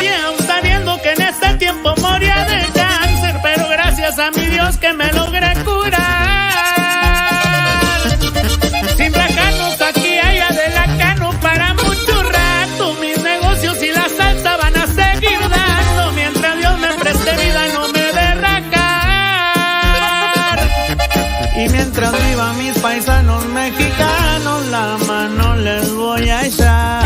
Aún sabiendo que en ese tiempo moría de cáncer, pero gracias a mi Dios que me logré curar. Sin bajarnos aquí hay Adela para mucho rato. Mis negocios y la salsa van a seguir dando mientras Dios me preste vida y no me derracar. Y mientras vivan mis paisanos mexicanos, la mano les voy a echar.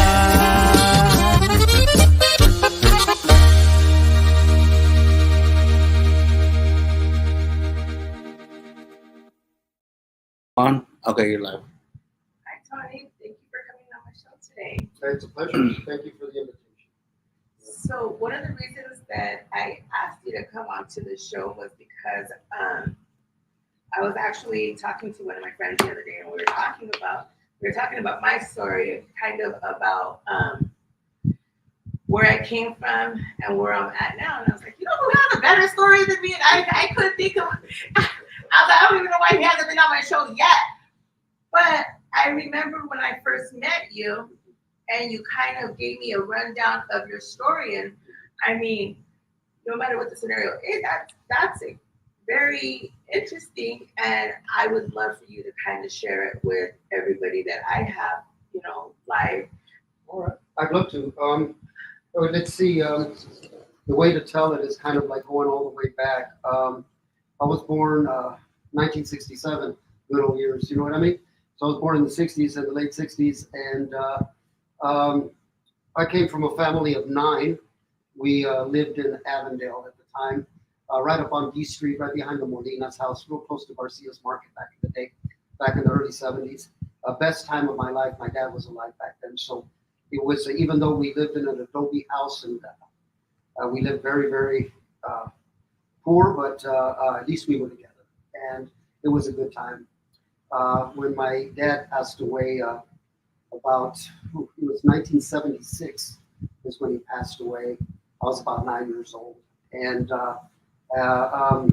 On. Okay, you're live. Hi, Tony. Thank you for coming on my show today. It's a pleasure. Thank you for the invitation. So one of the reasons that I asked you to come on to the show was because I was actually talking to one of my friends the other day, and we were talking about my story, kind of about where I came from and where I'm at now. And I was like, you know who has a better story than me? And I couldn't think of. I was like, I don't even know why he hasn't been on my show yet. But I remember when I first met you, and you kind of gave me a rundown of your story. And I mean, no matter what the scenario is, that's a very interesting. And I would love for you to kind of share it with everybody that I have, live. All right. I'd love to. Let's see. The way to tell it is kind of like going all the way back. I was born 1967, good old years, you know what I mean? So I was born in the 60s, in the late 60s, and I came from a family of 9. We lived in Avondale at the time, right up on D Street, right behind the Molina's house, real close to Garcia's Market back in the day, back in the early 70s. Best time of my life. My dad was alive back then, so it was, even though we lived in an adobe house and we lived very, very poor, but at least we were together, and it was a good time. When my dad passed away, it was 1976 is when he passed away. I was about 9 years old, and how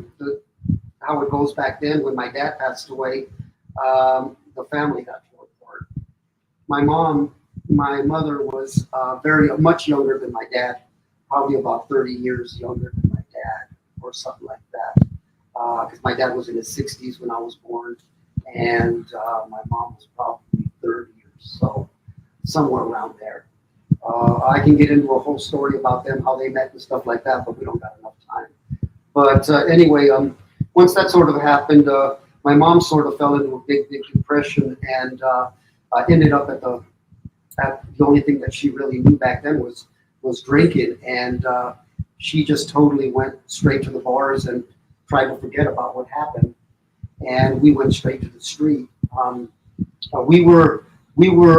it goes back then, when my dad passed away, the family got torn apart. My mother was much younger than my dad, probably about 30 years younger than my dad, or something like that, because my dad was in his 60s when I was born, and my mom was probably 30 years, so somewhere around there. I can get into a whole story about them, how they met and stuff like that, but we don't got enough time. But anyway, once that sort of happened, my mom sort of fell into a big, big depression, and ended up at the only thing that she really knew back then was drinking, and she just totally went straight to the bars and tried to forget about what happened. And we went straight to the street. We were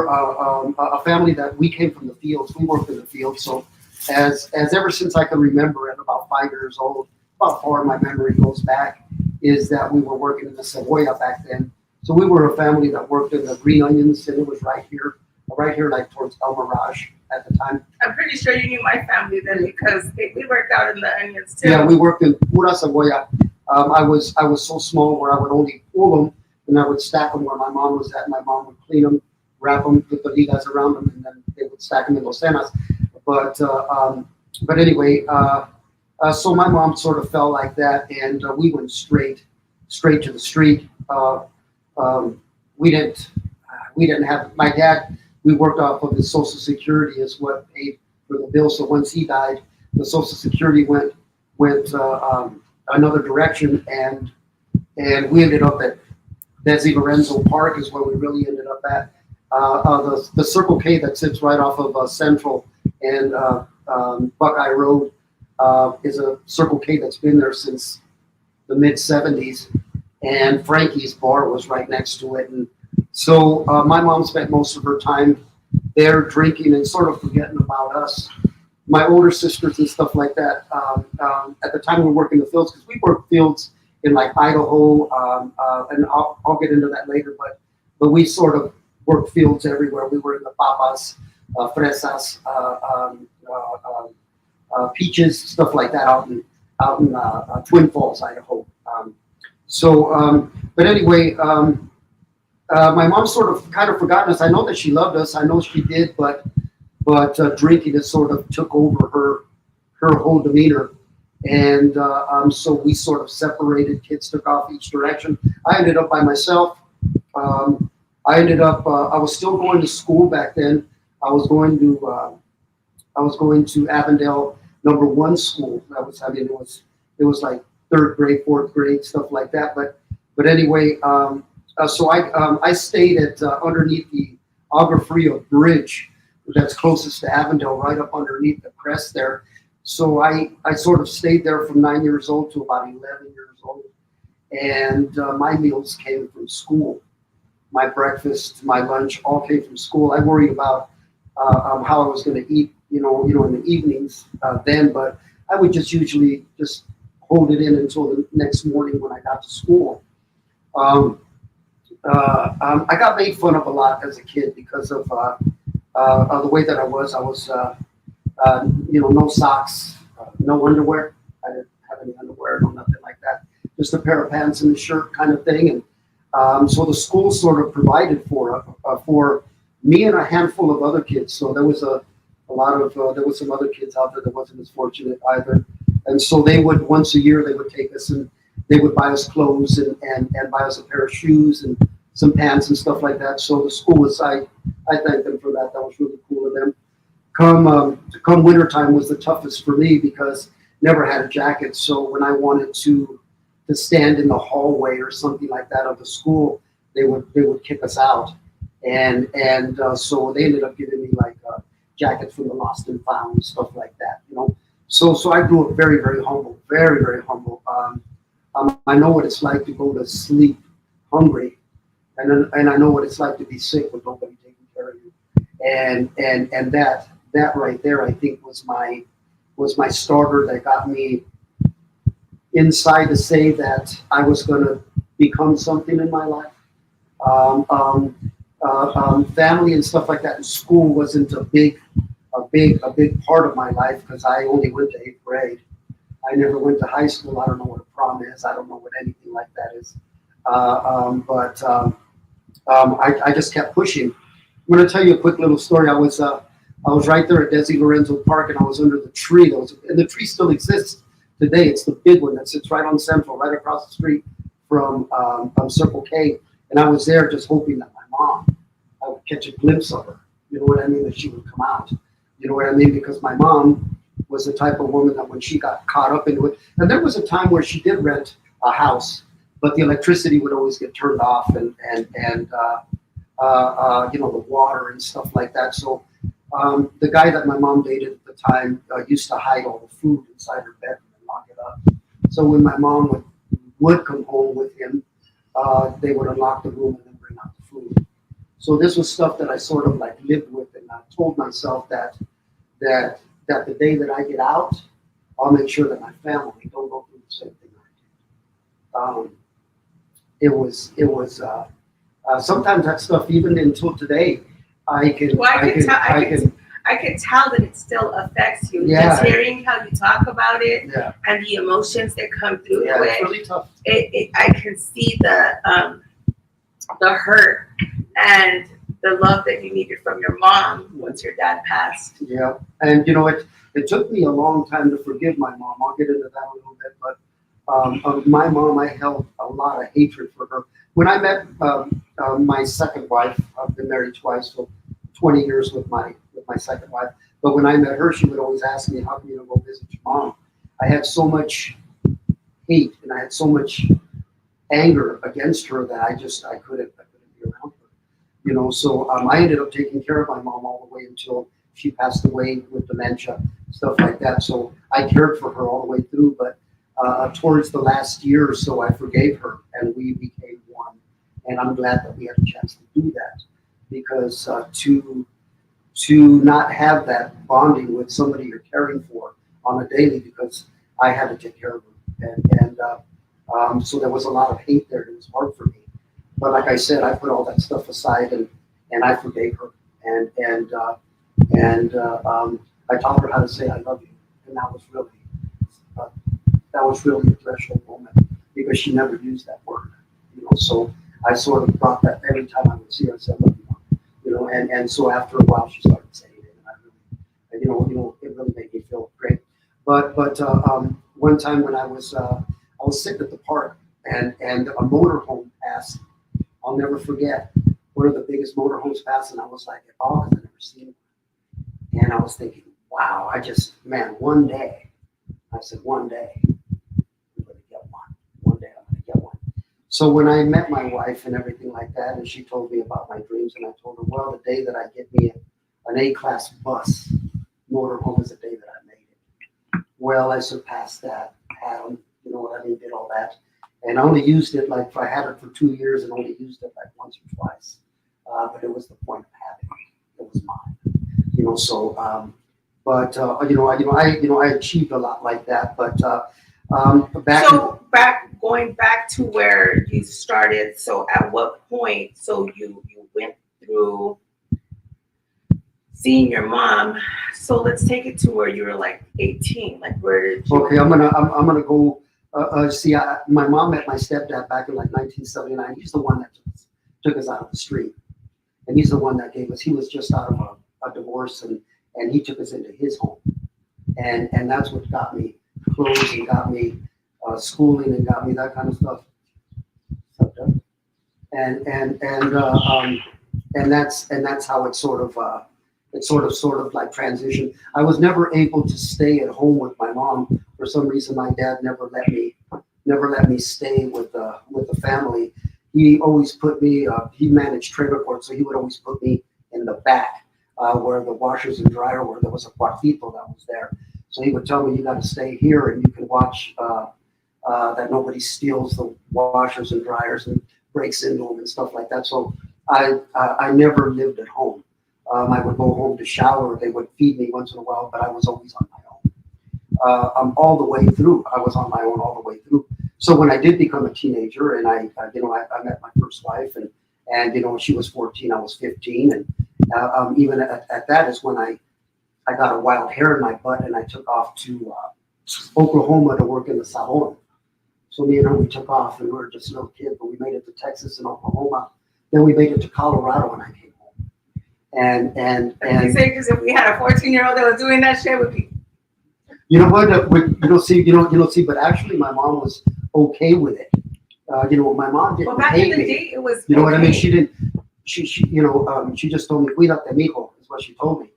a family that we came from the fields. We worked in the fields. So as ever since I can remember, at about 5 years old, about far my memory goes back, is that we were working in the cebolla back then. So we were a family that worked in the green onions, and it was right here like towards El Mirage at the time. I'm pretty sure you knew my family then, because we worked out in the onions too. Yeah, we worked in pura cebolla. I was so small where I would only pull them, and I would stack them where my mom was at. My mom would clean them, wrap them, put the ligas around them, and then they would stack them in docenas. But anyway, so my mom sort of fell like that, and we went straight to the street. We didn't have, my dad, we worked off of his Social Security is what paid for the bill. So once he died, the Social Security went another direction, and we ended up at Desi Lorenzo Park is where we really ended up at. The Circle K that sits right off of Central and Buckeye Road is a Circle K that's been there since the mid 70s, and Frankie's bar was right next to it. And so my mom spent most of her time there drinking and sort of forgetting about us, my older sisters and stuff like that. At the time we were working the fields, because we worked fields in like Idaho, and I'll get into that later, but we sort of worked fields everywhere. We were in the papas, fresas, peaches, stuff like that out in Twin Falls, Idaho. But anyway, my mom sort of kind of forgotten us. I know that she loved us. I know she did, but drinking has sort of took over her whole demeanor. And so we sort of separated. Kids took off each direction. I ended up by myself. I ended up. I was still going to school back then. I was going to Avondale #1 school. It was like 3rd grade, 4th grade, stuff like that. But anyway, so I stayed at underneath the Agua Fria Bridge, that's closest to Avondale, right up underneath the crest there. So I sort of stayed there from 9 years old to about 11 years old, and my meals came from school. My breakfast, my lunch, all came from school. I worried about how I was going to eat, in the evenings then, but I would just usually just hold it in until the next morning when I got to school. I got made fun of a lot as a kid because of the way that I was. No socks, no underwear. I didn't have any underwear, no nothing like that. Just a pair of pants and a shirt kind of thing. And so the school sort of provided for me and a handful of other kids. So there was there was some other kids out there that wasn't as fortunate either. And so they would, once a year, they would take us and they would buy us clothes and buy us a pair of shoes and some pants and stuff like that. So the school was, I thank them for that. That was really cool of them. Come wintertime was the toughest for me because never had a jacket. So when I wanted to stand in the hallway or something like that of the school, they would kick us out. And so they ended up giving me like a jacket from the Lost and Found, stuff like that, So I grew up very, very humble, very, very humble. I know what it's like to go to sleep hungry, and I know what it's like to be sick with nobody taking care of you. And that right there, I think was my starter that got me inside to say that I was going to become something in my life. Family and stuff like that in school wasn't a big part of my life because I only went to 8th grade. I never went to high school. I don't know what a prom is. I don't know what anything like that is. I just kept pushing. I'm going to tell you a quick little story. I was right there at Desi Lorenzo Park, and I was under the tree. And the tree still exists today. It's the big one that sits right on Central, right across the street from Circle K. And I was there just hoping that my mom, I would catch a glimpse of her. You know what I mean? That she would come out. You know what I mean? Because my mom was the type of woman that when she got caught up into it, and there was a time where she did rent a house, but the electricity would always get turned off and the water and stuff like that. So the guy that my mom dated at the time used to hide all the food inside her bedroom and lock it up. So when my mom would come home with him, they would unlock the room and then bring out the food. So this was stuff that I sort of like lived with, and I told myself that the day that I get out, I'll make sure that my family don't go through the same thing I did. It was sometimes that stuff, even until today, I can tell that it still affects you. Yeah. Just hearing how you talk about it, Yeah. and the emotions that come through Yeah, it. it's really tough. I can see the hurt and the love that you needed from your mom once your dad passed. Yeah, and it took me a long time to forgive my mom. I'll get into that a little bit, but my mom, I held a lot of hatred for her. When I met my second wife, I've been married twice, so 20 years with my second wife. But when I met her, she would always ask me, "How come you don't go visit your mom?" I had so much hate and I had so much anger against her that I couldn't be around her. So I ended up taking care of my mom all the way until she passed away with dementia, stuff like that. So I cared for her all the way through, but towards the last year or so, I forgave her and we became one. And I'm glad that we had a chance to do that, because to not have that bonding with somebody you're caring for on a daily, because I had to take care of her. And so there was a lot of hate there. It was hard for me. But like I said, I put all that stuff aside and I forgave her. And I taught her how to say I love you. And that was really a threshold moment, because she never used that word. So I sort of brought that every time I would see her. I said, "Love you," and so after a while she started saying it, and I really, it really made me feel great. But one time when I was sitting at the park and a motorhome passed. I'll never forget. One of the biggest motorhomes passed, and I was like, oh, because I've never seen one. And I was thinking, wow, man, one day. I said, one day I'm going to get one. One day I'm going to get one. So when I met my wife and everything like that, and she told me about my dreams, and I told her, well, the day that I get me an A-class bus motorhome is the day that I made it. Well, I surpassed that. Had them, you know what I mean, did all that. And I only used it I had it for 2 years and only used it like once or twice. But it was the point of having it. It was mine. You know, so I achieved a lot like that. But going back to where you started. So at what point? So you went through seeing your mom. So let's take it to where you were like 18. Like where did you? Okay, I'm gonna go. My mom met my stepdad back in like 1979. He's the one that took us out of the street, and he's the one that gave us. He was just out of a divorce, and he took us into his home, and that's what got me clothes and got me schooling and got me that kind of stuff. And that's how it sort of like transitioned. I was never able to stay at home with my mom. For some reason, my dad never let me stay with the family. He always put me. He managed trailer court, so he would always put me in the back where the washers and dryer were. There was a cuartito that was there, so he would tell me, "You got to stay here, and you can watch that nobody steals the washers and dryers and breaks into them and stuff like that." So I never lived at home. I would go home to shower. They would feed me once in a while, but I was always on my own. All the way through, I was on my own all the way through. So when I did become a teenager, and I met my first wife, and when she was 14, I was 15, and even at that is when I got a wild hair in my butt, and I took off to Oklahoma to work in the salon. So me and her, we took off, and we were just little kids, but we made it to Texas and Oklahoma. Then we made it to Colorado when I came home. And you say, because if we had a 14-year-old that was doing that shit, would be. You know what? See. But actually, my mom was okay with it. My mom didn't. Well, back hate in the me. day, it was. You know what I mean? okay. She didn't. She just told me, "Cuídate, mijo," is what she told me,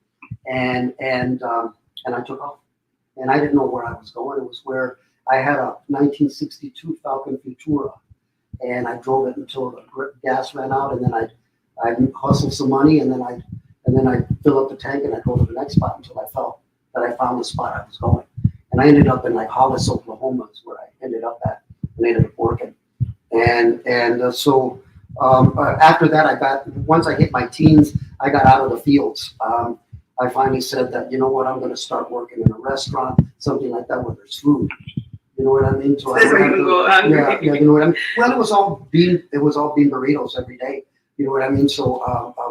and I took off, and I didn't know where I was going. It was where I had a 1962 Falcon Futura, and I drove it until the gas ran out, and then I hustled some money, and then I fill up the tank, and I go to the next spot until I felt that I found the spot I was going. And I ended up in like Hollis, Oklahoma, is where I ended up at, and ended up working. So after that, once I hit my teens, I got out of the fields. I finally said that, you know what, I'm going to start working in a restaurant, something like that, where there's food. You know what I mean? So That's where you go hungry. Yeah, you know what I mean? Well, it was all bean burritos every day. You know what I mean? So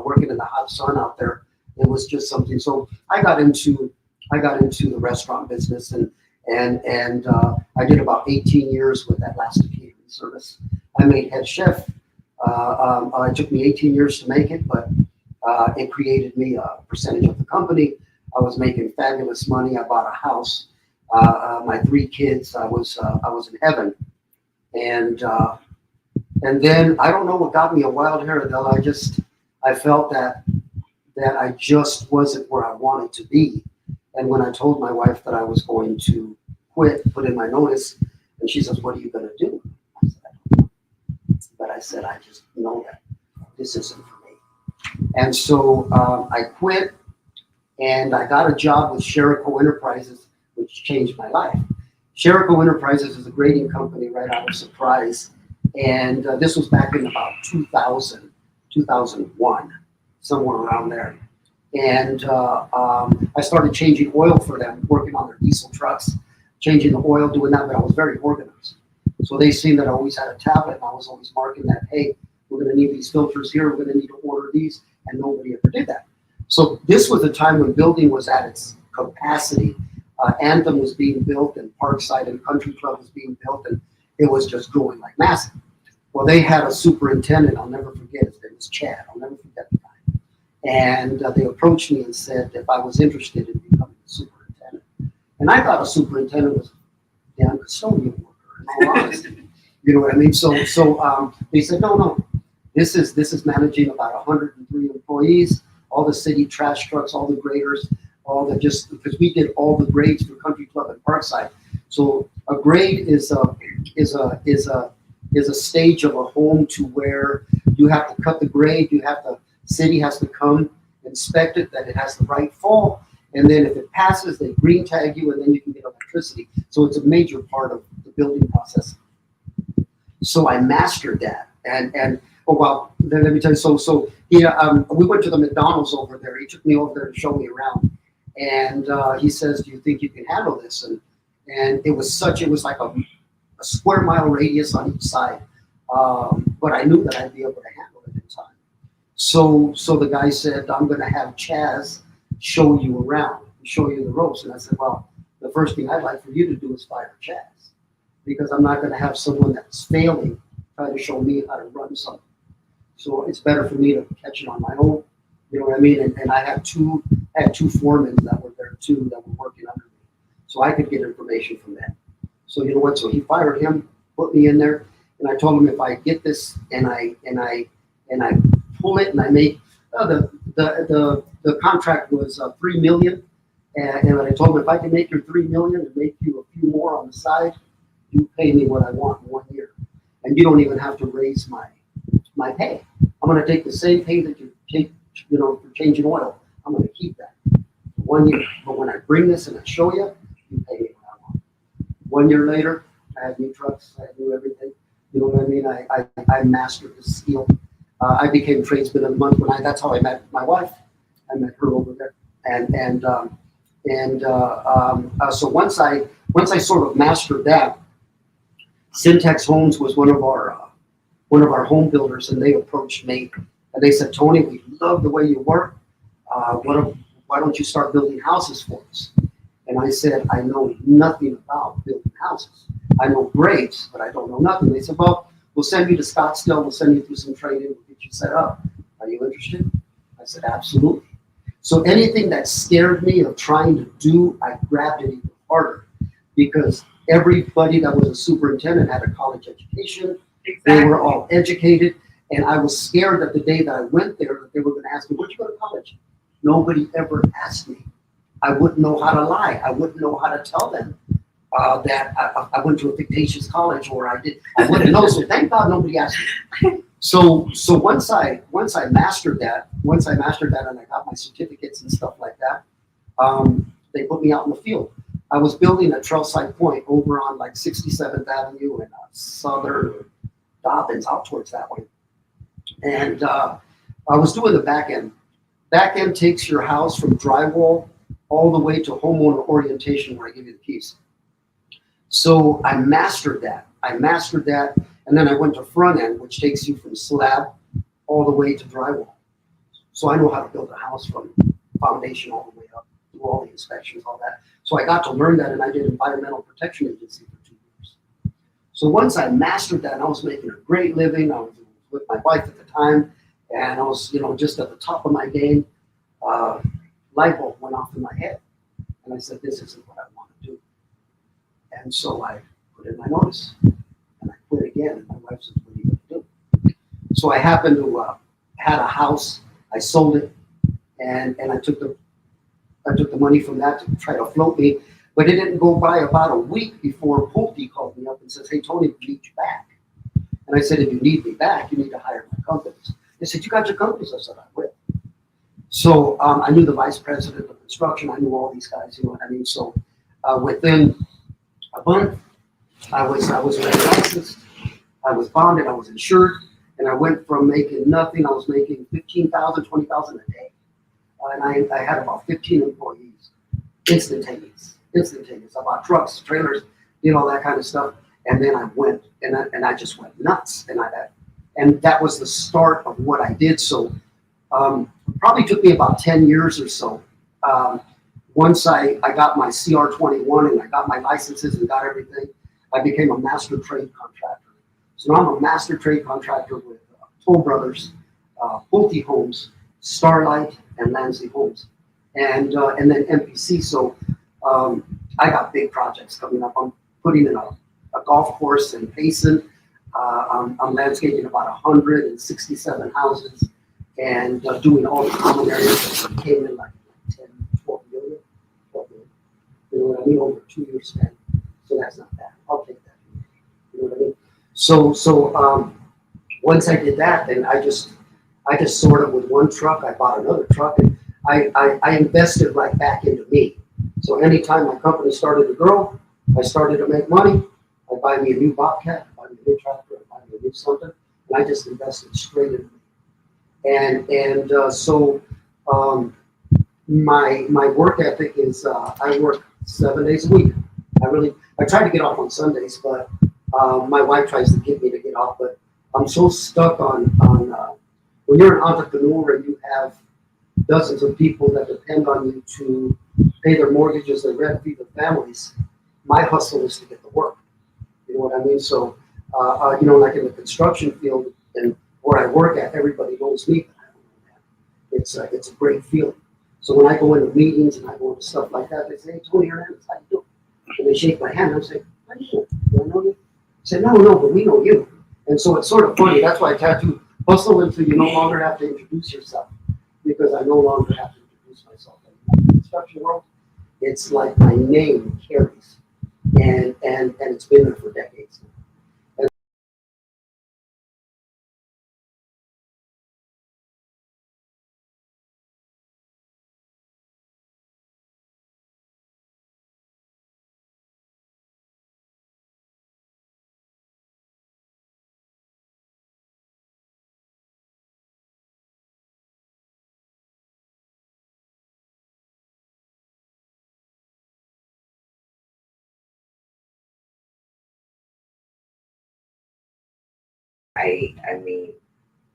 working in the hot sun out there, it was just something. So I got into the restaurant business, and I did about 18 years with that last catering service. I made head chef. It took me 18 years to make it, but it created me a percentage of the company. I was making fabulous money. I bought a house. My 3 kids, I was in heaven, and then I don't know what got me a wild hair, Adela. I felt that I just wasn't where I wanted to be. And when I told my wife that I was going to quit, put in my notice, and she says, "What are you going to do?" I said, "I don't know." But I said, "I just know that this isn't for me." And so I quit, and I got a job with Sherrico Enterprises, which changed my life. Sherrico Enterprises is a grading company right out of Surprise. And this was back in about 2000, 2001, somewhere around there. And I started changing oil for them, working on their diesel trucks, changing the oil, doing that, but I was very organized. So they seen that I always had a tablet, and I was always marking that, hey, we're going to need these filters here, we're going to need to order these, and nobody ever did that. So this was a time when building was at its capacity. Anthem was being built, and Parkside and Country Club was being built, and it was just growing like massive. Well, they had a superintendent, I'll never forget, his name was Chad, I'll never forget the guy. And they approached me and said if I was interested in becoming a superintendent. And I thought a superintendent was a damn custodian worker, in all honesty. You know what I mean? So they said, no. This is managing about 103 employees, all the city trash trucks, all the graders, because we did all the grades for Country Club and Parkside. So a grade is a stage of a home to where you have to cut the grade, city has to come inspect it, that it has the right fall, and then if it passes, they green tag you, and then you can get electricity. So it's a major part of the building process. So I mastered that, and oh well. Then let me tell you. So we went to the McDonald's over there. He took me over there to show me around, and he says, "Do you think you can handle this?" And it was like a square mile radius on each side, but I knew that I'd be able to handle it in time. So the guy said, "I'm going to have Chaz show you around, show you the ropes." And I said, "Well, the first thing I'd like for you to do is fire Chaz, because I'm not going to have someone that's failing try to show me how to run something. So it's better for me to catch it on my own." You know what I mean? And I had two foremen that were there too, that were working under me, so I could get information from them. So you know what? So he fired him, put me in there, and I told him if I get this and I pull it and I make the contract was $3 million, and I told him if I can make your $3 million and make you a few more on the side, you pay me what I want in 1 year, and you don't even have to raise my pay. I'm going to take the same pay that you take, for changing oil. I'm going to keep that for 1 year. But when I bring this and I show you, you pay me what I want. 1 year later, I had new trucks, I had new everything. You know what I mean? I mastered the skill. I became tradesman of the month that's how I met my wife. I met her over there, so once I sort of mastered that, Syntax Homes was one of our home builders, and they approached me and they said, "Tony, we love the way you work. Why don't you start building houses for us?" And I said, "I know nothing about building houses. I know grades, but I don't know nothing." They said, "Well, we'll send you to Scottsdale. We'll send you through some training. We'll get you set up. Are you interested?" I said, "Absolutely." So anything that scared me of trying to do, I grabbed it even harder, because everybody that was a superintendent had a college education. Exactly. They were all educated, and I was scared that the day that I went there, that they were going to ask me, "Where'd you go to college?" Nobody ever asked me. I wouldn't know how to lie. I wouldn't know how to tell them that I went to a fictitious college, or I did. I wouldn't know. So thank God nobody asked me. So once I mastered that, and I got my certificates and stuff like that, they put me out in the field. I was building a Trailside Point over on like 67th Avenue and Southern Dobbins, out towards that way. And I was doing the back end. Back end takes your house from drywall all the way to homeowner orientation, where I give you the keys. So I mastered that. And then I went to front end, which takes you from slab all the way to drywall. So I know how to build a house from foundation all the way up, through all the inspections, all that. So I got to learn that, and I did Environmental Protection Agency for 2 years. So once I mastered that, and I was making a great living. I was with my wife at the time, and I was, just at the top of my game. Light bulb went off in my head, and I said, "This isn't what I want to do." And so I put in my notice, and I quit again. And my wife said, "What are you going to do?" So I happened to had a house. I sold it, and I took the money from that to try to float me. But it didn't go by about a week before Pulte called me up and says, "Hey, Tony, we need you back." And I said, "If you need me back, you need to hire my companies." They said, "You got your companies?" I said, "I will." So I knew the vice president of construction. I knew all these guys, you know what I mean? So within a month, I was licensed, I was bonded, I was insured, and I went from making nothing. I was making $15,000, $20,000 a day. And I had about 15 employees, instantaneous. I bought trucks, trailers, all that kind of stuff. And then I went, and I just went nuts. And that was the start of what I did. So probably took me about 10 years or so. Once I got my CR21 and I got my licenses and got everything, I became a master trade contractor. So now I'm a master trade contractor with Toll Brothers, Pulte Homes, Starlight, and Lansley Homes, and then MPC. So I got big projects coming up. I'm putting in a golf course in Payson. I'm landscaping about 167 houses and doing all the common areas that came in like 10, 12 million, 12 million. You know what I mean? Over a 2-year span. So that's not bad. I'll take that. You know what I mean? So once I did that, then I just sort of with one truck, I bought another truck, and I invested right back into me. So anytime my company started to grow, I started to make money. I buy me a new Bobcat, I buy me a new tractor, I buy me a new something, and I just invested straight into me. So my work ethic is I work 7 days a week. I try to get off on Sundays, but my wife tries to get me to get off. But I'm so stuck on when you're an entrepreneur and you have dozens of people that depend on you to pay their mortgages, their rent, feed their families. My hustle is to get the work. You know what I mean? So, like in the construction field and where I work at, everybody knows me. It's a great feeling. So when I go into meetings and I go into stuff like that, they say, "Hey, Tony Hernandez, how you doing?" And they shake my hand. I'm saying, "How you doing? Do I know you?" I say, "No, but we know you." And so it's sort of funny. That's why I tattoo hustle until you no longer have to introduce yourself, because I no longer have to introduce myself. In the construction world, it's like my name carries, and it's been there for decades. I mean,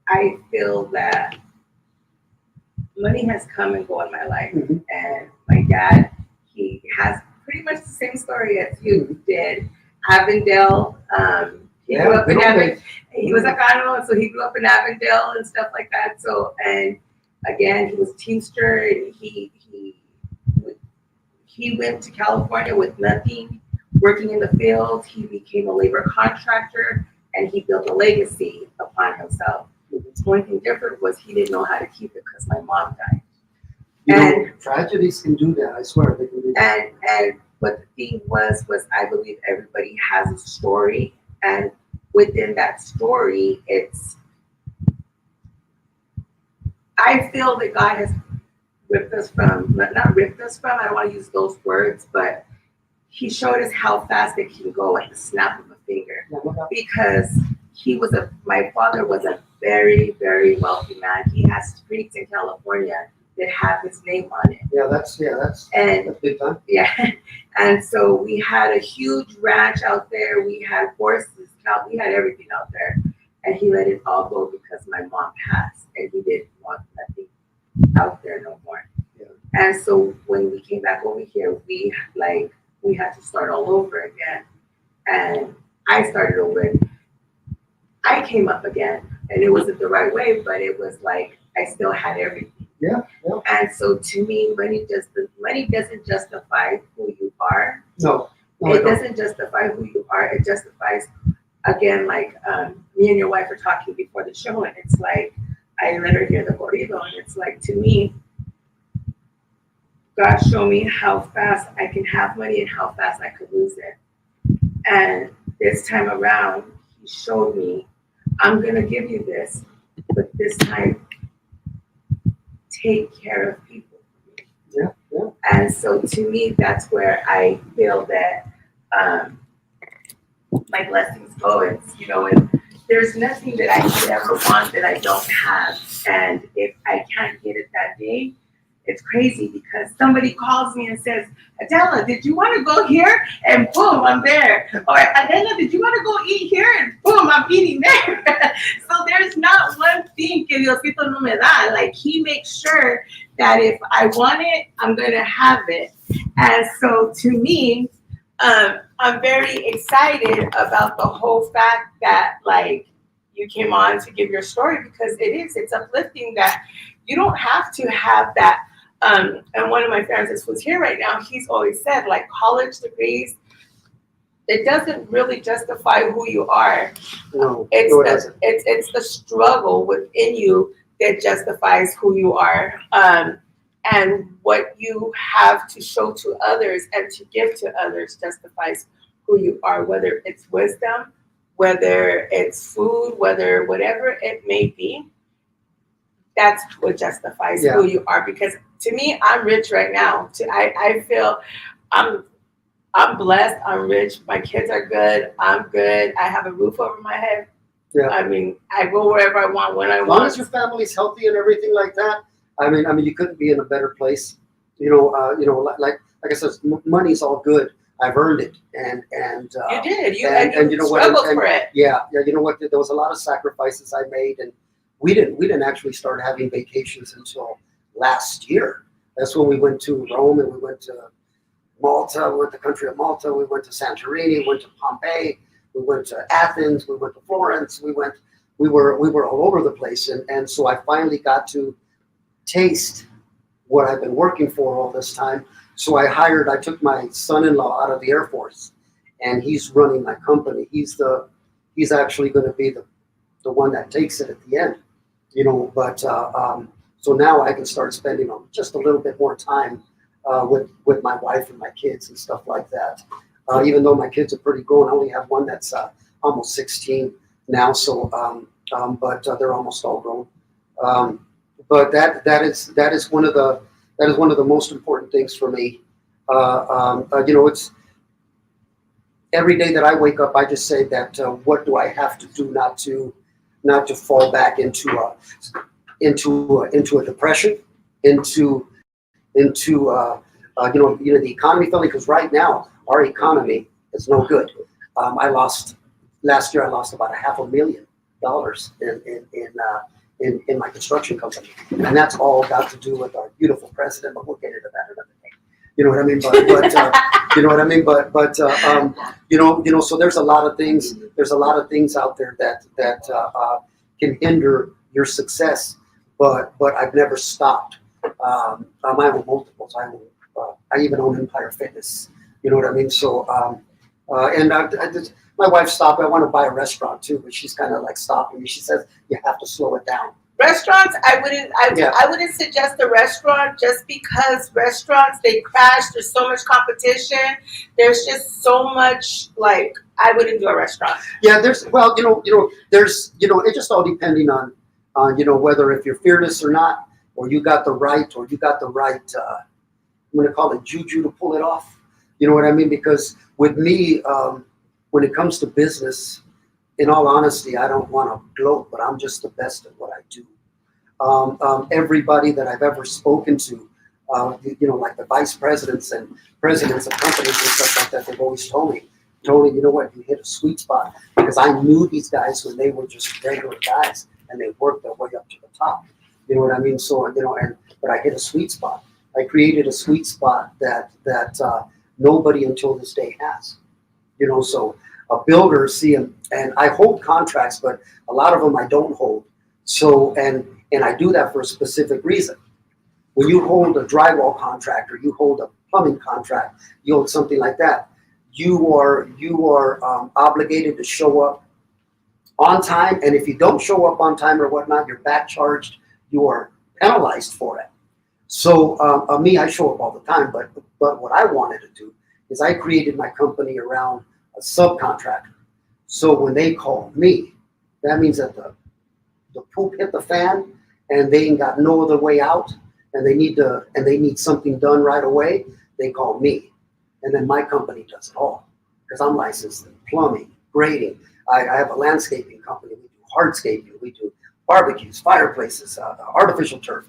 I feel that money has come and gone in my life, and my dad, he has pretty much the same story as you did. Avondale, he grew up in Avondale. He was a Cano, so he grew up in Avondale and stuff like that. So, and again, he was a teamster, and he went to California with nothing, working in the field. He became a labor contractor, and he built a legacy upon himself. The only thing different was he didn't know how to keep it because my mom died. Tragedies can do that. I swear they can do that. And what the thing was I believe everybody has a story, and within that story, I feel that God has ripped us from, not ripped us from, I don't want to use those words, but he showed us how fast it can go at the snap of a finger. Because my father was a very, very wealthy man. He has streets in California that have his name on it. That's big time. Yeah. And so we had a huge ranch out there. We had horses, cows, we had everything out there. And he let it all go because my mom passed, and he didn't want nothing out there no more. Yeah. And so when we came back over here, we had to start all over again. And I started over, and I came up again, and it wasn't the right way, but it was like I still had everything. Yeah. And so to me, money doesn't justify who you are. No, it doesn't justify who you are. It justifies, again, like me and your wife were talking before the show, and it's like I let her hear the corrido, and it's like, to me, God showed me how fast I can have money and how fast I could lose it. And this time around, he showed me, I'm going to give you this, but this time, take care of people. Yeah. And so to me, that's where I feel that my blessings go. And there's nothing that I could ever want that I don't have. And if I can't get it that day, it's crazy because somebody calls me and says, Adela, did you want to go here? And boom, I'm there. Or Adela, did you want to go eat here? And boom, I'm eating there. So there's not one thing que Diosito no me da. Like, he makes sure that if I want it, I'm going to have it. And so to me, I'm very excited about the whole fact that, like, you came on to give your story, because it's uplifting that you don't have to have that And one of my friends who's here right now, he's always said, like, college degrees, it doesn't really justify who you are. No, It's no, it the doesn't. it's the struggle within you that justifies who you are, and what you have to show to others and to give to others justifies who you are. Whether it's wisdom, whether it's food, whether whatever it may be, that's what justifies Yeah. who you are. Because to me, I'm rich right now. I feel I'm blessed. I'm rich. My kids are good. I'm good. I have a roof over my head. Yeah. I mean, I go wherever I want when I As long as want. your family's healthy and everything like that, I mean, you couldn't be in a better place. Like I said, money's all good. I've earned it, and You did. and You you know what? struggled And for it. yeah, you know what? There was a lot of sacrifices I made, and we didn't actually start having vacations until last year. That's when we went to Rome and we went to Malta, we went to the country of Malta, we went to Santorini, we went to Pompeii, we went to Athens, we went to Florence, we were all over the place, and so I finally got to taste what I've been working for all this time. So I took my son-in-law out of the Air Force, and he's running my company. He's actually going to be the one that takes it at the end, but so now I can start spending just a little bit more time with my wife and my kids and stuff like that. Even though my kids are pretty grown, I only have one that's almost 16 now. So, but they're almost all grown. But that is one of the most important things for me. It's every day that I wake up, I just say that what do I have to do not to fall back into a depression, into the economy failing, because right now our economy is no good. Last year I lost about $500,000 in my construction company, and that's all got to do with our beautiful president. But we'll get into that another day. You know what I mean? But you know what I mean? But so there's a lot of things. There's a lot of things out there that can hinder your success. But I've never stopped. I own multiples. I even own Empire Fitness. You know what I mean? So my wife stopped. I want to buy a restaurant too, but she's kind of like stopping me. She says you have to slow it down. Restaurants, I wouldn't suggest a restaurant, just because restaurants, they crash. There's so much competition. There's just so much, like, I wouldn't do a restaurant. Yeah, there's it just all depending on whether if you're fearless or not, or you got the right I'm going to call it juju to pull it off. You know what I mean? Because with me, when it comes to business, in all honesty, I don't want to gloat, but I'm just the best at what I do. Everybody that I've ever spoken to, like the vice presidents and presidents of companies and stuff like that, they've always told me, you know what, you hit a sweet spot, because I knew these guys when they were just regular guys and they worked their way up to the top. You know what I mean? So, but I hit a sweet spot. I created a sweet spot that nobody until this day has. So a builder, and I hold contracts, but a lot of them I don't hold. So, and I do that for a specific reason. When you hold a drywall contract, or you hold a plumbing contract, you hold something like that, you are obligated to show up on time. And if you don't show up on time or whatnot, you're back charged. You are penalized for it. So me, I show up all the time. But what I wanted to do is I created my company around a subcontractor. So when they call me, that means that the poop hit the fan and they ain't got no other way out, and they need something done right away. They call me, and then my company does it all, because I'm licensed in plumbing, grading. I have a landscaping company. We do hardscaping. We do barbecues, fireplaces, artificial turf.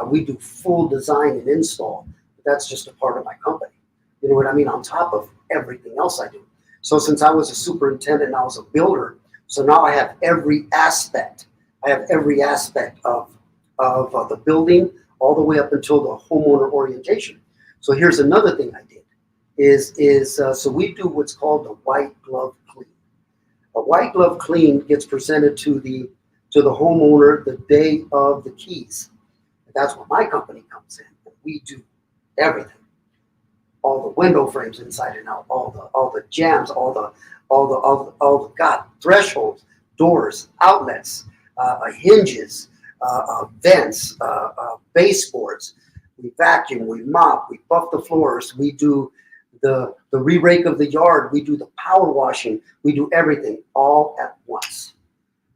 We do full design and install. That's just a part of my company. You know what I mean? On top of everything else I do. So since I was a superintendent and I was a builder, so now I have every aspect. I have every aspect of the building, all the way up until the homeowner orientation. So here's another thing I did so we do what's called the white glove clean. A white glove clean gets presented to the homeowner the day of the keys. That's where my company comes in. we do everything. All the window frames inside and out, all the jams, all the God, thresholds, doors, outlets, hinges, vents, baseboards. We vacuum, we mop, we buff the floors, we do the re-rake of the yard, we do the power washing, we do everything all at once.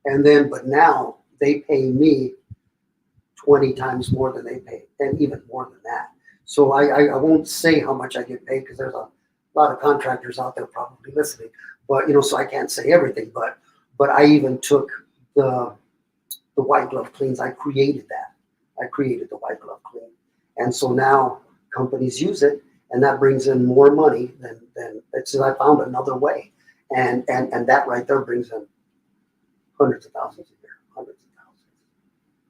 And then, but now they pay me 20 times more than they pay, and even more than that. So I won't say how much I get paid because there's a lot of contractors out there probably listening, but so I can't say everything. But I even took the white glove cleans. I created that. I created the white glove clean, and so now companies use it, and that brings in more money than it's. I found another way, and that right there brings in hundreds of thousands a year, hundreds of thousands,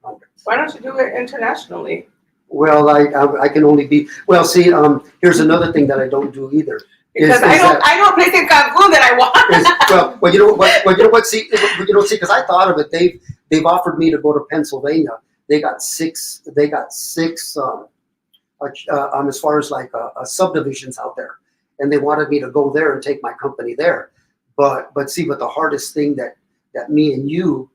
hundreds. Why don't you do it internationally? Well, I can only be, well, see, here's another thing that I don't do either. Because I know a place in Cancun that I want. Well, you know what, see, because I thought of it, they've offered me to go to Pennsylvania. They got six, as far as like subdivisions out there, and they wanted me to go there and take my company there. But the hardest thing that me and you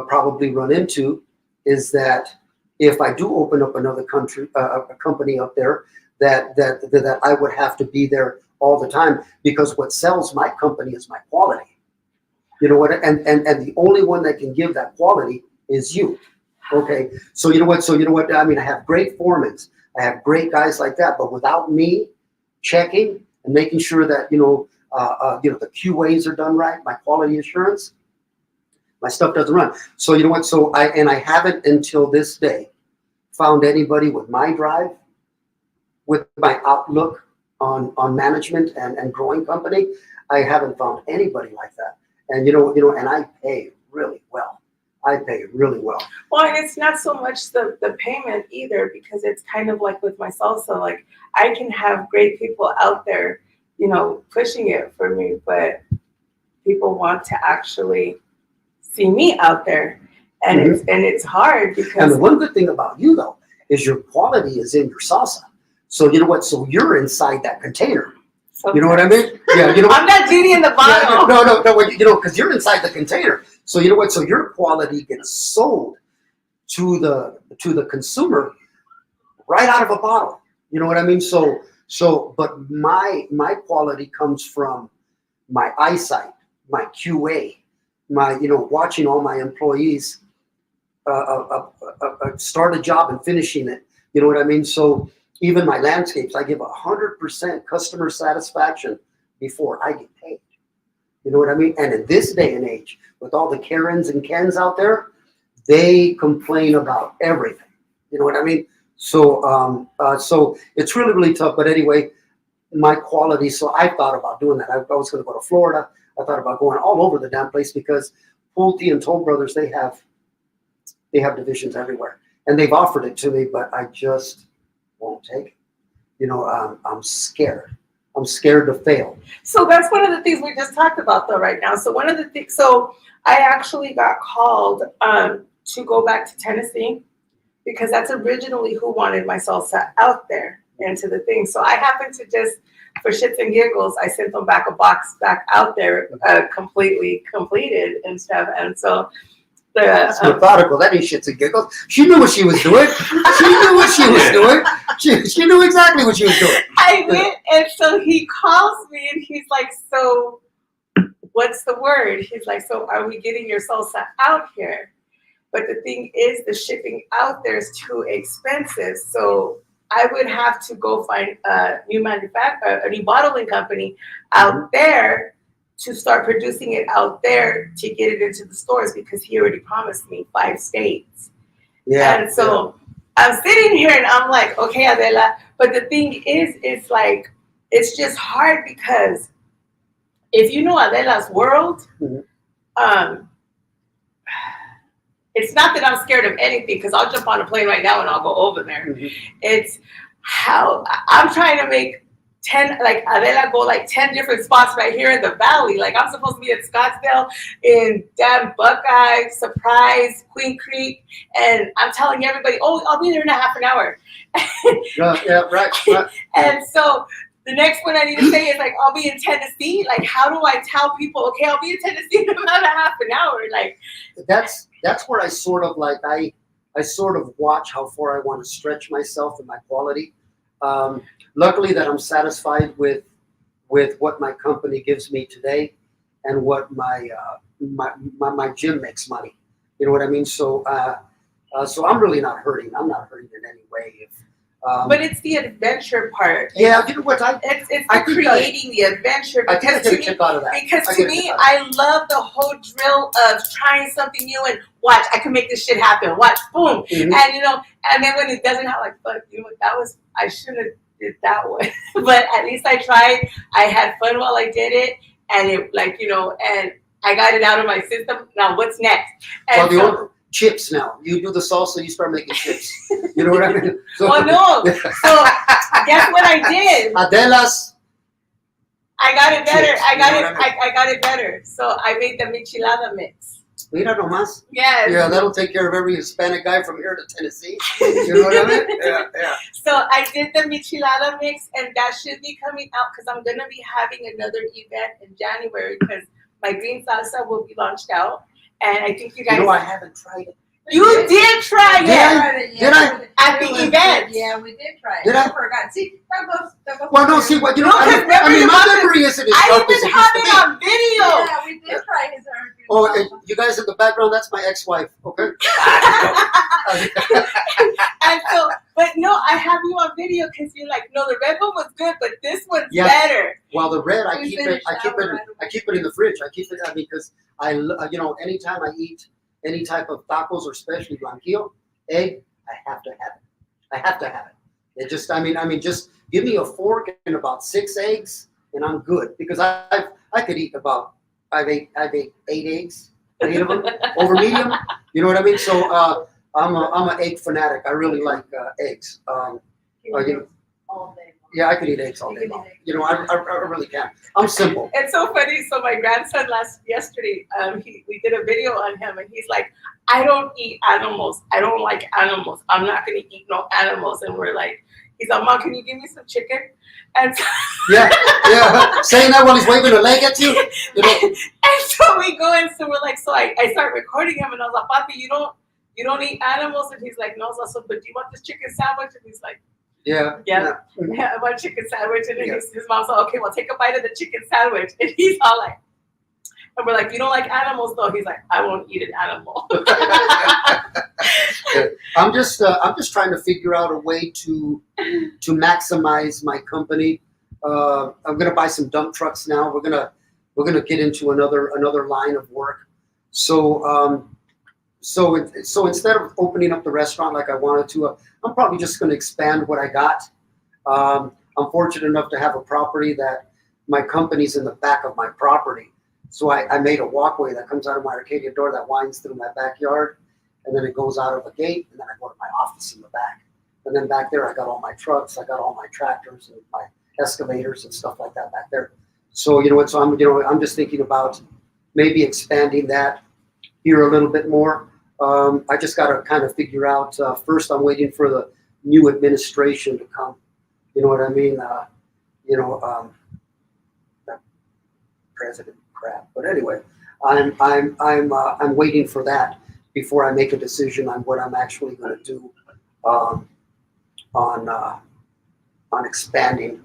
probably run into is that if I do open up another a company up there, that I would have to be there all the time, because what sells my company is my quality. You know what? And the only one that can give that quality is you. Okay. So you know what? I mean, I have great foremen, I have great guys like that, but without me checking and making sure that the QAs are done right, my quality assurance, my stuff doesn't run. So you know what? So I haven't until this day found anybody with my drive, with my outlook on management and growing company. I haven't found anybody like that. And and I pay really well. I pay really well. Well, and it's not so much the payment either, because it's kind of like with my salsa. Like, I can have great people out there, pushing it for me, but people want to actually see me out there, and it's hard because. And the one good thing about you though is your quality is in your salsa. So you know what? So you're inside that container. You know what I mean? Yeah. I'm not Judy in the bottle. Yeah, no. Because you're inside the container. So you know what? So your quality gets sold to the consumer right out of a bottle. You know what I mean? But my quality comes from my eyesight, my QA, my watching all my employees start a job and finishing it. You know what I mean? So even my landscapes, I give 100% customer satisfaction before I get paid. You know what I mean? And in this day and age, with all the Karens and Kens out there, they complain about everything. You know what I mean? So so it's really, really tough. But anyway, my quality. So I thought about doing that. I was going to go to Florida. I thought about going all over the damn place, because Pulte and Toll Brothers, they have divisions everywhere, and they've offered it to me, but I just won't take it. I'm scared. I'm scared to fail. So that's one of the things we just talked about though right now. So one of the things, so I actually got called to go back to Tennessee, because that's originally who wanted my salsa out there into the thing. So I happened to just, for shits and giggles, I sent them back a box back out there, completely completed and stuff. And so that's methodical. That ain't shits and giggles. She knew what she was doing. She knew what she was doing. She knew exactly what she was doing. I went, and so he calls me and he's like, so what's the word? He's like, so are we getting your salsa out here? But the thing is, the shipping out there is too expensive. So I would have to go find a new bottling company out there to start producing it out there to get it into the stores, because he already promised me 5 states. Yeah. And so I'm sitting here and I'm like, okay, Adela. But the thing is, it's like, it's just hard, because if you know Adela's world, it's not that I'm scared of anything, because I'll jump on a plane right now and I'll go over there. It's how I'm trying to make 10, like Adela go like 10 different spots right here in the valley. Like I'm supposed to be in Scottsdale, in damn Buckeye, Surprise, Queen Creek, and I'm telling everybody, oh, I'll be there in a half an hour. Right. And so the next one I need to say is like, I'll be in Tennessee. Like, how do I tell people, okay, I'll be in Tennessee in about a half an hour? Like, that's where I sort of like I sort of watch how far I want to stretch myself and my quality. Luckily that I'm satisfied with what my company gives me today and what my gym makes money. You know what I mean? So so I'm really not hurting. I'm not hurting in any way. but it's the adventure part. Yeah, you know what? It's creating the adventure. I think I get a kick out of that. Because to me, I love the whole drill of trying something new and watch. I can make this shit happen. Watch, boom, Mm-hmm. and and then when it doesn't have like, fuck, I shouldn't have did that one, but at least I tried. I had fun while I did it, and it and I got it out of my system. Now what's next? And well, chips now. You do the salsa, you start making chips. You know what I mean? So, no. So guess what I did? Adela's. I got it better. Chips, I got you it. know what I mean? I got it better. So I made the michelada mix. Mira nomás. Yes. Yeah, that'll take care of every Hispanic guy from here to Tennessee. You know what I mean? Yeah. So I did the michelada mix, and that should be coming out because I'm gonna be having another event in January because my green salsa will be launched out, and I think you guys. I haven't tried it. You did try it. Did I? At the event. Yeah, we did try it. Did I? forgot. See, that goes. Well, no, see what you know. No, I mean, my memory isn't as I sharp as even it have used it to on video. Yeah, we did try his be. Oh, and you guys in the background, that's my ex-wife. Okay. And so, but no, I have you on video because you're like, no, the red one was good, but this one's better. Well, the red, I We keep it finished our I keep it in the fridge. I keep it because anytime I eat any type of tacos or especially blanquillo, egg, I have to have it. I have to have it. It just, I mean, just give me a fork and about 6 eggs, and I'm good. Because I could eat I've ate 8 eggs, 8 of them over medium. You know what I mean? So I'm an egg fanatic. I really like eggs. all day long. Yeah, I could eat eggs all day long. You know, I really can. I'm simple. It's so funny. So my grandson yesterday, we did a video on him, and he's like, I don't eat animals. I don't like animals. I'm not going to eat no animals. And we're like, he's like, Mom, can you give me some chicken? And so, Yeah. Saying that while he's waving a leg at you. You know? and so we go, and so we're like, so I start recording him, and I was like, Papi, you don't eat animals? And he's like, no. So I said, but do you want this chicken sandwich? And he's like, Yeah. I want chicken sandwich. And then his mom's like, okay, well, take a bite of the chicken sandwich. And he's all like, and we're like, you don't like animals, though? He's like, I won't eat an animal. I'm just trying to figure out a way to maximize my company. I'm gonna buy some dump trucks now. We're gonna get into another line of work. So instead of opening up the restaurant like I wanted to, I'm probably just gonna expand what I got. I'm fortunate enough to have a property that my company's in the back of my property. So I made a walkway that comes out of my Arcadia door that winds through my backyard, and then it goes out of a gate, and then I go to my office in the back. And then back there, I got all my trucks, I got all my tractors and my excavators and stuff like that back there. So you know what? So I'm just thinking about maybe expanding that here a little bit more. I just got to kind of figure out. First, I'm waiting for the new administration to come. You know what I mean? President crap. But anyway, I'm waiting for that before I make a decision on what I'm actually going to do on expanding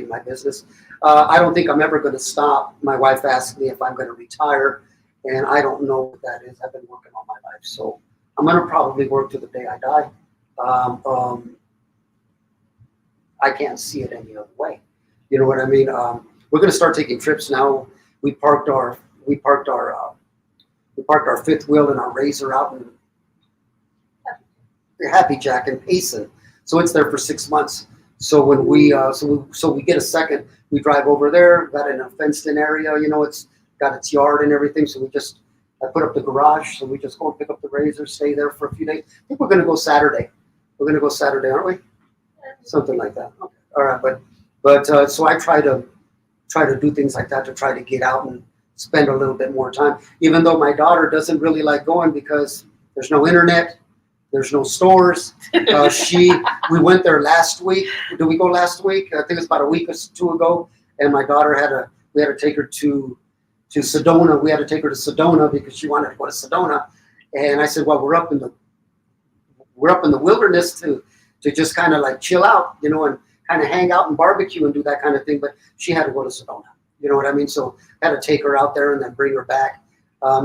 my business. I don't think I'm ever going to stop. My wife asked me if I'm going to retire, and I don't know what that is. I've been working all my life, so I'm going to probably work to the day I die. I can't see it any other way. You know what I mean? We're going to start taking trips now. We parked our fifth wheel and our Razor out in Happy Jack in Payson. So it's there for 6 months. So when we get a second, we drive over there, got in a fenced in area, you know, it's got its yard and everything. So I put up the garage. So we just go and pick up the Razor, stay there for a few days. I think we're going to go Saturday. We're going to go Saturday, aren't we? Something like that. Okay. All right. But But so I try to do things like that to try to get out and spend a little bit more time. Even though my daughter doesn't really like going because there's no internet, there's no stores. We went there last week. Did we go last week? I think it's about a week or two ago. And my daughter we had to take her to Sedona. We had to take her to Sedona because she wanted to go to Sedona. And I said, well, we're up in the wilderness to just kind of like chill out, you know, and kind of hang out and barbecue and do that kind of thing. But she had to go to Sedona. You know what I mean? So I had to take her out there and then bring her back.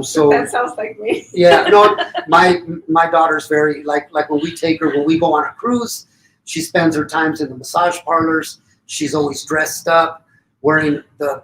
So That sounds like me. yeah, no, my daughter's very like when we go on a cruise, she spends her times in the massage parlors. She's always dressed up, wearing the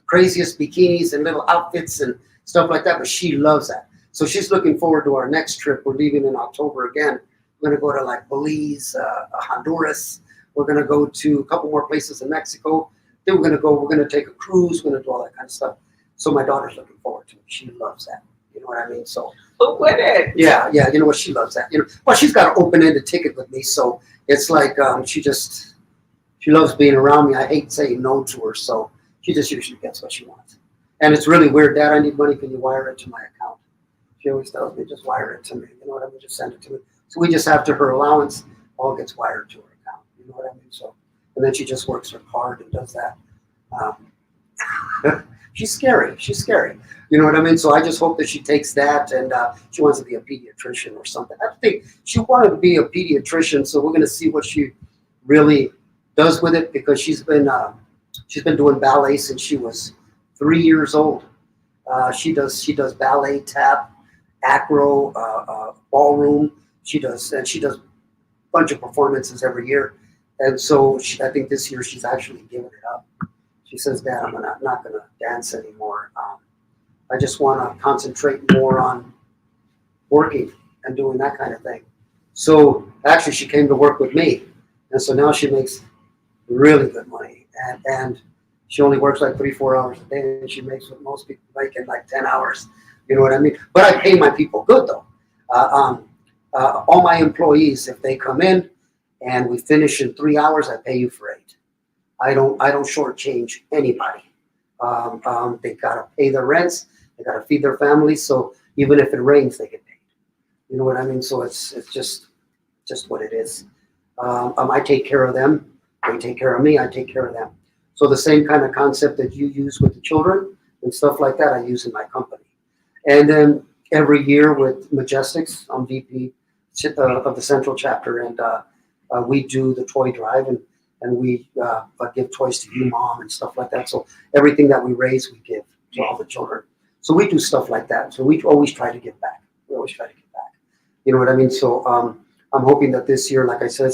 craziest bikinis and little outfits and stuff like that. But she loves that. So she's looking forward to our next trip. We're leaving in October again. We're gonna go to like Belize, Honduras. We're gonna go to a couple more places in Mexico. Then we're gonna take a cruise. We're gonna do all that kind of stuff. So my daughter's looking forward to it. She loves that. You know what I mean? So Who wouldn't? yeah. You know what? She loves that. You know, well, she's got an open-ended ticket with me, so it's like she loves being around me. I hate saying no to her, so she just usually gets what she wants. And it's really weird, Dad. I need money. Can you wire it to my account? She always tells me, just wire it to me. You know what I mean? Just send it to me. So we just have to her allowance all gets wired to her account. You know what I mean? So and then she just works her card and does that. She's scary. You know what I mean? So I just hope that she takes that and she wants to be a pediatrician or something. I think she wanted to be a pediatrician, so we're going to see what she really does with it because she's been doing ballet since she was 3 years old. She does ballet, tap, acro, ballroom. She does a bunch of performances every year, and so I think this year she's actually given it up. She says, Dad, I'm not going to dance anymore. I just want to concentrate more on working and doing that kind of thing. So actually she came to work with me. And so now she makes really good money. And she only works like 3-4 hours a day. And she makes what most people make in like 10 hours. You know what I mean? But I pay my people good though. All my employees, if they come in and we finish in 3 hours, I pay you for 8. I don't shortchange anybody. They gotta pay their rents. They gotta feed their families. So even if it rains, they get paid. You know what I mean? So it's just what it is. I take care of them. They take care of me. I take care of them. So the same kind of concept that you use with the children and stuff like that, I use in my company. And then every year with Majestics, I'm VP of the Central Chapter, and we do the toy drive and we give toys to you, Mom, and stuff like that. So everything that we raise, we give to all the children. So we do stuff like that. So we always try to give back. You know what I mean? So I'm hoping that this year, like I said,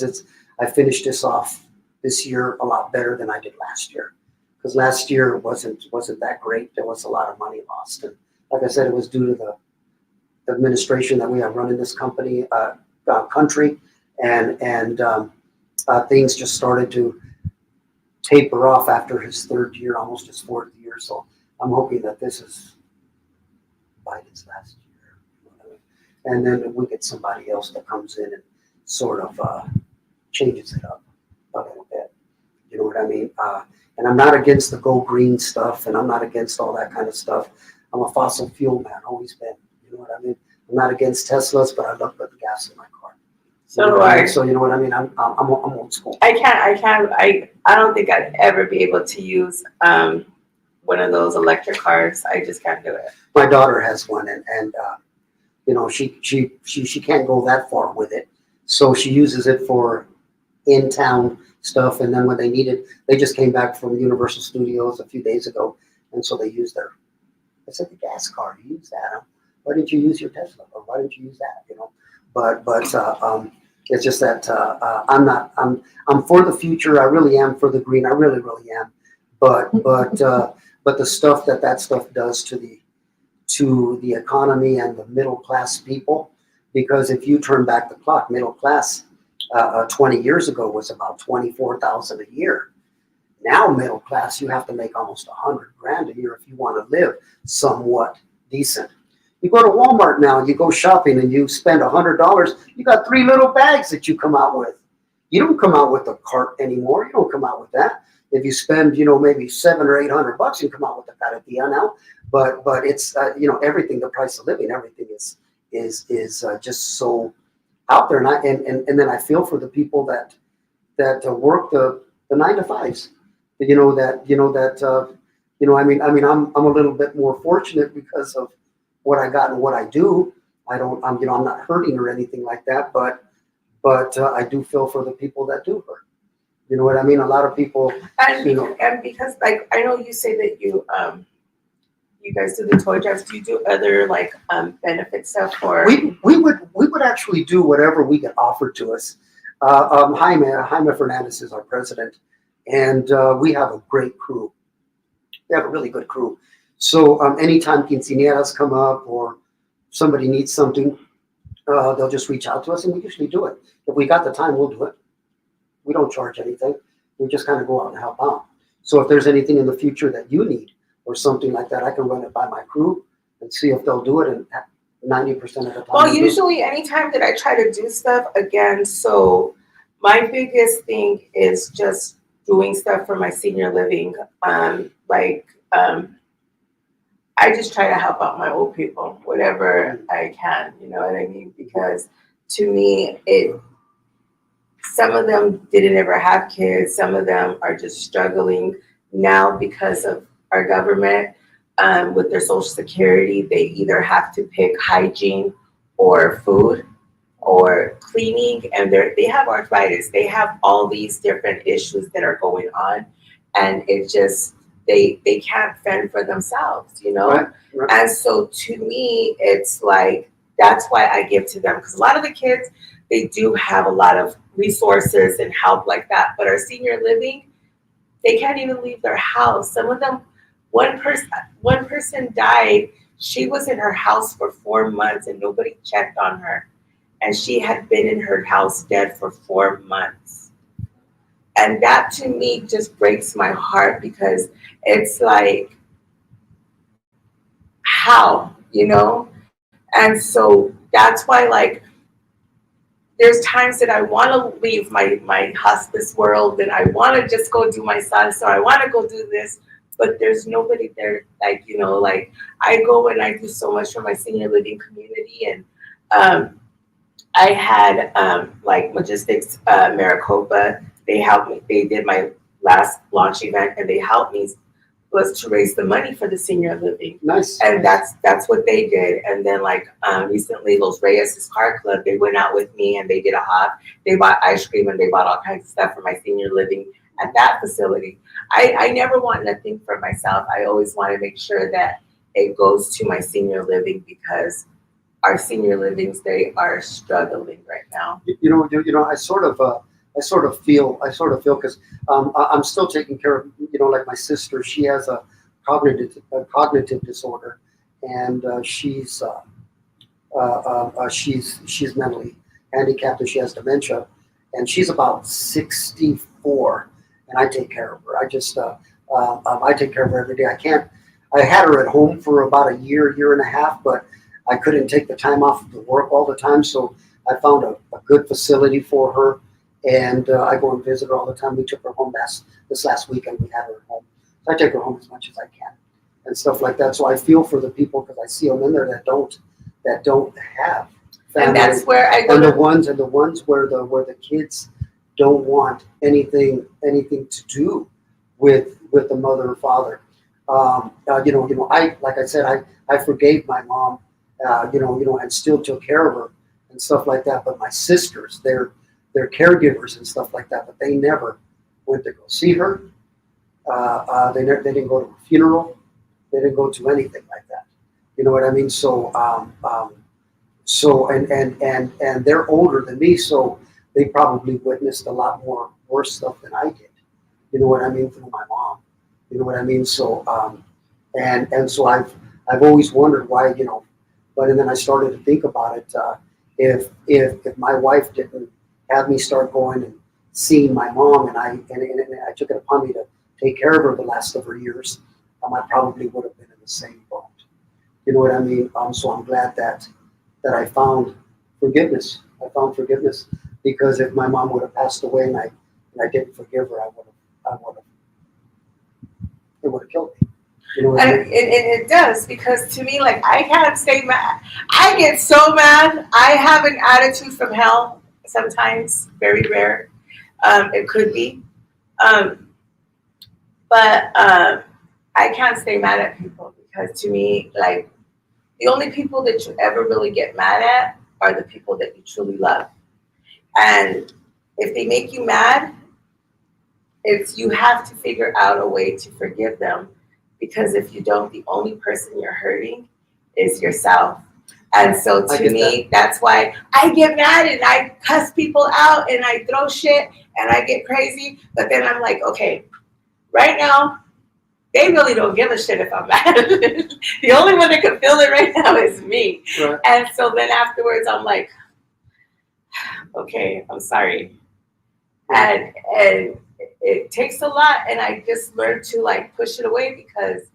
I finished this off this year a lot better than I did last year. Because last year wasn't that great. There was a lot of money lost. And like I said, it was due to the administration that we have running this country. And things just started to taper off after his 3rd year, almost his 4th year. So I'm hoping that this is Biden's last year. And then we get somebody else that comes in and sort of changes it up a little bit. You know what I mean? And I'm not against the go green stuff, and I'm not against all that kind of stuff. I'm a fossil fuel man, always been. You know what I mean? I'm not against Teslas, but I love putting gas in my car. So do I. So you know what I mean? I'm old school. I don't think I'd ever be able to use one of those electric cars. I just can't do it. My daughter has one, and you know she can't go that far with it, so she uses it for in town stuff. And then when they need it, they just came back from Universal Studios a few days ago, and so they used their. I said, the gas car, you use that. Why didn't you use your Tesla? Or why didn't you use that? You know, but it's just that I'm for the future. I really am for the green. I really am. But the stuff that stuff does to the economy and the middle class people, because if you turn back the clock, middle class 20 years ago was about $24,000 a year. Now middle class, you have to make almost $100,000 a year if you want to live somewhat decent. You go to Walmart now, you go shopping and you spend $100, you got 3 little bags that you come out with. You don't come out with a cart anymore. You don't come out with that. If you spend, maybe $700 or $800, you come out with a carretilla now. But it's everything, the price of living, everything is just so out there. And then I feel for the people that work the 9 to 5s. I'm a little bit more fortunate because of what I got and what I do. I'm not hurting or anything like that, but I do feel for the people that do hurt. You know what I mean? A lot of people, and because like I know you say that you guys do the toy drives. Do you do other like benefit stuff or we would actually do whatever we get offered to us. Jaime Fernandez is our president, and we have a great crew. We have a really good crew. So anytime quinceañeras come up or somebody needs something, they'll just reach out to us, and we usually do it. If we got the time, we'll do it. We don't charge anything. We just kind of go out and help out. So if there's anything in the future that you need or something like that, I can run it by my crew and see if they'll do it. And 90% of the time. Well, usually anytime that I try to do stuff, again, so my biggest thing is just doing stuff for my senior living. I just try to help out my old people, whatever I can, you know what I mean? Because to me, some of them didn't ever have kids. Some of them are just struggling now because of our government. With their Social Security, they either have to pick hygiene or food or cleaning, and they have arthritis. They have all these different issues that are going on, and it just they can't fend for themselves, you know. Right. And so to me, it's like that's why I give to them, because a lot of the kids, they do have a lot of resources and help like that, but our senior living, they can't even leave their house. Some of them. One person died. She was in her house for 4 months and nobody checked on her. And she had been in her house dead for 4 months. And that to me just breaks my heart, because it's like, how, you know? And so that's why, like, there's times that I want to leave my hospice world and I want to just go do my son, so I want to go do this. But there's nobody there, like, you know, like I go and I do so much for my senior living community. And I had like Logistics Maricopa, they helped me. They did my last launch event and they helped me was to raise the money for the senior living. Nice. And that's what they did. And then like recently, Los Reyes' Car Club, they went out with me and they did a hop. They bought ice cream and they bought all kinds of stuff for my senior living at that facility. I never want nothing for myself. I always want to make sure that it goes to my senior living, because our senior livings, they are struggling right now. I sort of feel because I'm still taking care of, like my sister. She has a cognitive disorder, and she's mentally handicapped and she has dementia, and she's about 64. And I take care of her. I take care of her every day. I had her at home for about a year and a half, but I couldn't take the time off of work all the time. So I found a good facility for her, and I go and visit her all the time. We took her home this last weekend. We had her at home. So I take her home as much as I can and stuff like that. So I feel for the people, because I see them in there that don't have family. And that's where I go. And the ones where the kids don't want anything to do with the mother or father. I forgave my mom, and still took care of her and stuff like that. But my sisters, they're caregivers and stuff like that, but they never went to go see her. They didn't go to a funeral. They didn't go to anything like that. You know what I mean? So, and they're older than me, so they probably witnessed a lot more worse stuff than I did. You know what I mean? Through my mom. You know what I mean? So, and so I've always wondered why, but and then I started to think about it. If my wife didn't have me start going and seeing my mom, and I took it upon me to take care of her the last of her years, I probably would have been in the same boat. You know what I mean? So I'm glad that I found forgiveness. I found forgiveness. because if my mom would have passed away and I didn't forgive her, it would have killed me. You know what I And mean? it does, because to me, like, I can't stay mad. I get so mad. I have an attitude from hell sometimes, very rare. It could be. But I can't stay mad at people, because to me, like, the only people that you ever really get mad at are the people that you truly love. And if they make you mad, you have to figure out a way to forgive them, because if you don't, the only person you're hurting is yourself. And so to me, that's why I get mad and I cuss people out and I throw shit and I get crazy. But then I'm like, okay, right now, they really don't give a shit if I'm mad. The only one that can feel it right now is me. Right. And so then afterwards, I'm like, okay, I'm sorry. And it takes a lot, and I just learned to like push it away, because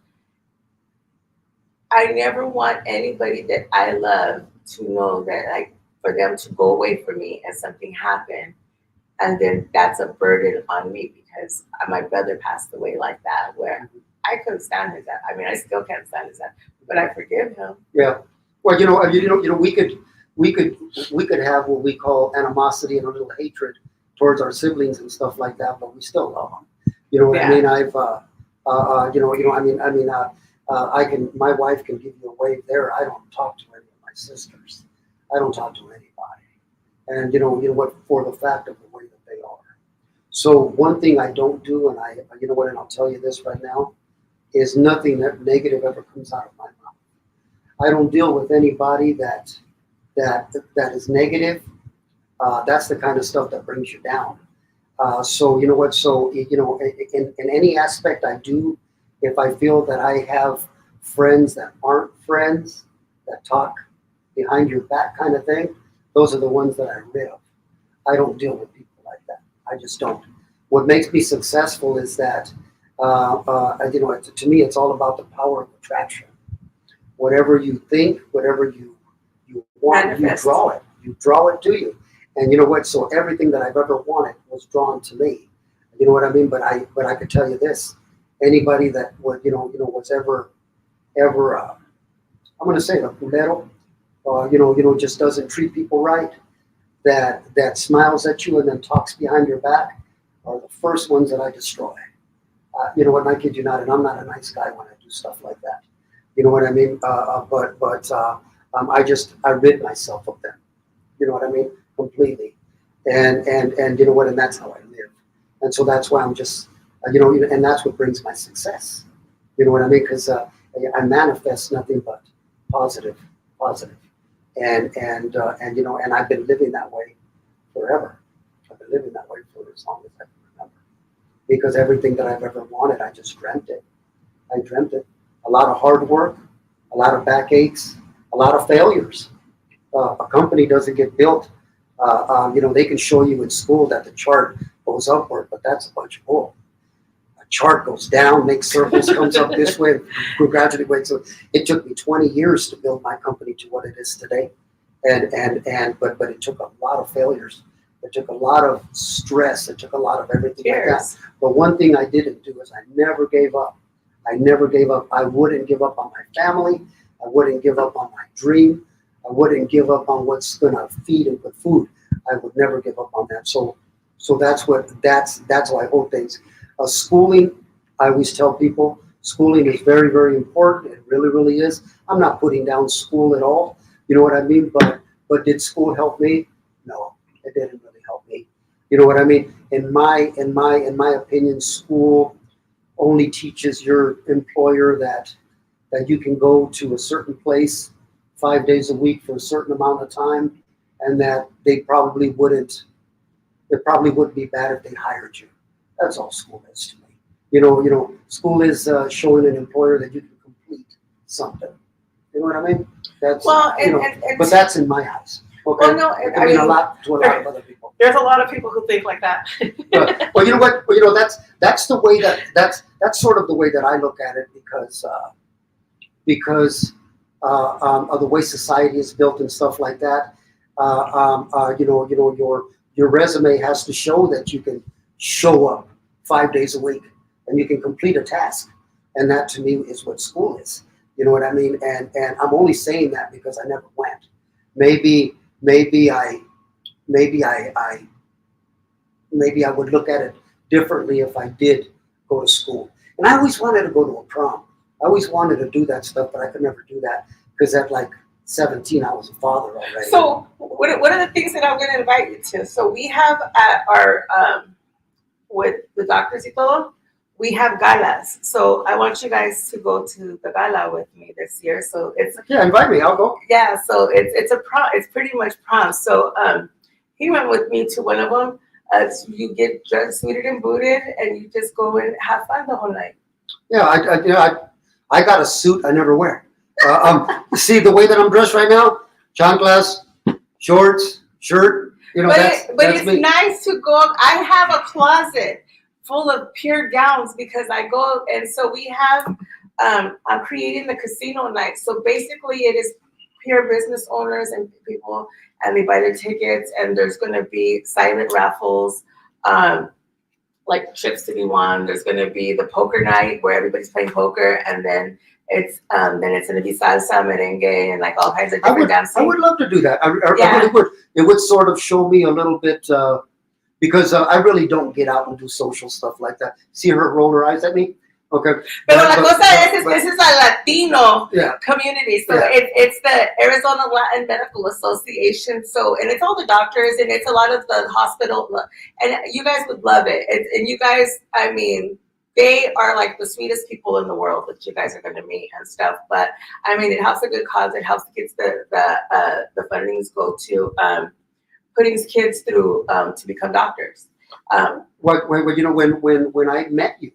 I never want anybody that I love to know that, like, for them to go away from me and something happened, and then that's a burden on me, because my brother passed away like that, where I couldn't stand his death. I mean, I still can't stand his death, but I forgive him. Yeah. Well, we could have what we call animosity and a little hatred towards our siblings and stuff like that, but we still love them. You know what I mean? My wife can give you a wave there. I don't talk to any of my sisters. I don't talk to anybody. And you know what, for the fact of the way that they are. So one thing I don't do, and and I'll tell you this right now, is nothing that negative ever comes out of my mouth. I don't deal with anybody that is negative. That's the kind of stuff that brings you down. So you know what? So in any aspect I do, if I feel that I have friends that aren't friends, that talk behind your back kind of thing, those are the ones that I rid of. I don't deal with people like that. I just don't. What makes me successful is that, to me, it's all about the power of attraction. Whatever you think, whatever you want, Manifest. you draw it. You draw it to you. And you know what? So everything that I've ever wanted was drawn to me. You know what I mean? But I could tell you this: anybody that was ever, I'm going to say the culero, just doesn't treat people right, that smiles at you and then talks behind your back, are the first ones that I destroy. You know what? I kid you not, and I'm not a nice guy when I do stuff like that. You know what I mean? I rid myself of them. You know what I mean? Completely. And you know what? And that's how I live. And so that's why I'm just, and that's what brings my success. You know what I mean? Because I manifest nothing but positive. And I've been living that way forever. I've been living that way for as long as I can remember. Because everything that I've ever wanted, I just dreamt it. I dreamt it. A lot of hard work, a lot of backaches, a lot of failures. A company doesn't get built. They can show you in school that the chart goes upward, but that's a bunch of bull. A chart goes down, makes circles, comes up this way, gradually waits. So it took me 20 years to build my company to what it is today, but it took a lot of failures. It took a lot of stress. It took a lot of everything like that. But one thing I didn't do is I never gave up. I never gave up. I wouldn't give up on my family. I wouldn't give up on my dream. I wouldn't give up on what's going to feed and put food. I would never give up on that. So that's how I hold things. Schooling, I always tell people, schooling is very, very important. It really, really is. I'm not putting down school at all. You know what I mean? But did school help me? No, it didn't really help me. You know what I mean? In my opinion, school only teaches your employer that you can go to a certain place 5 days a week for a certain amount of time, and that it probably wouldn't be bad if they hired you. That's all school is to me. You know, school is showing an employer that you can complete something. You know what I mean? That's but that's in my eyes. Okay. Well, no, I mean a lot to a lot of other people. There's a lot of people who think like that. Well, you know what? Well, that's the way that's sort of the way that I look at it, because of the way society is built and stuff like that. your resume has to show that you can show up 5 days a week and you can complete a task. And that to me is what school is. You know what I mean? And I'm only saying that because I never went. Maybe I would look at it differently if I did go to school. And I always wanted to go to a prom. I always wanted to do that stuff, but I could never do that because at like 17, I was a father already. So what are the things that I'm going to invite you to? So we have at our, with the doctors y todo, we have galas. So I want you guys to go to the gala with me this year. So it's, yeah, invite me, I'll go. yeah, so it's a prom, it's pretty much prom. So he went with me to one of them. You get dressed, suited and booted, and you just go and have fun the whole night. Yeah, I got a suit I never wear. See the way that I'm dressed right now? chanclas, shorts, shirt. You know, but that's it's me. nice to go up. I have a closet full of pure gowns because I go, and so we have, I'm creating the casino night. So basically it is pure business owners and people, and they buy their tickets, and there's going to be silent raffles, like trips to be won. There's going to be the poker night where everybody's playing poker, and then it's going to be salsa, merengue, and like all kinds of different dancing. I would love to do that. I Yeah. really would. It would sort of show me a little bit, because I really don't get out and do social stuff like that. See her roll her eyes at me? Okay. Pero la cosa es this is a Latino Yeah. community. So Yeah. it's the Arizona Latin Medical Association. So, and it's all the doctors, and it's a lot of the hospital, and you guys would love it. And you guys, I mean, they are like the sweetest people in the world that you guys are going to meet and stuff. But I mean, it helps a good cause. It helps kids. The fundings go to putting kids through to become doctors. What you know, when I met you,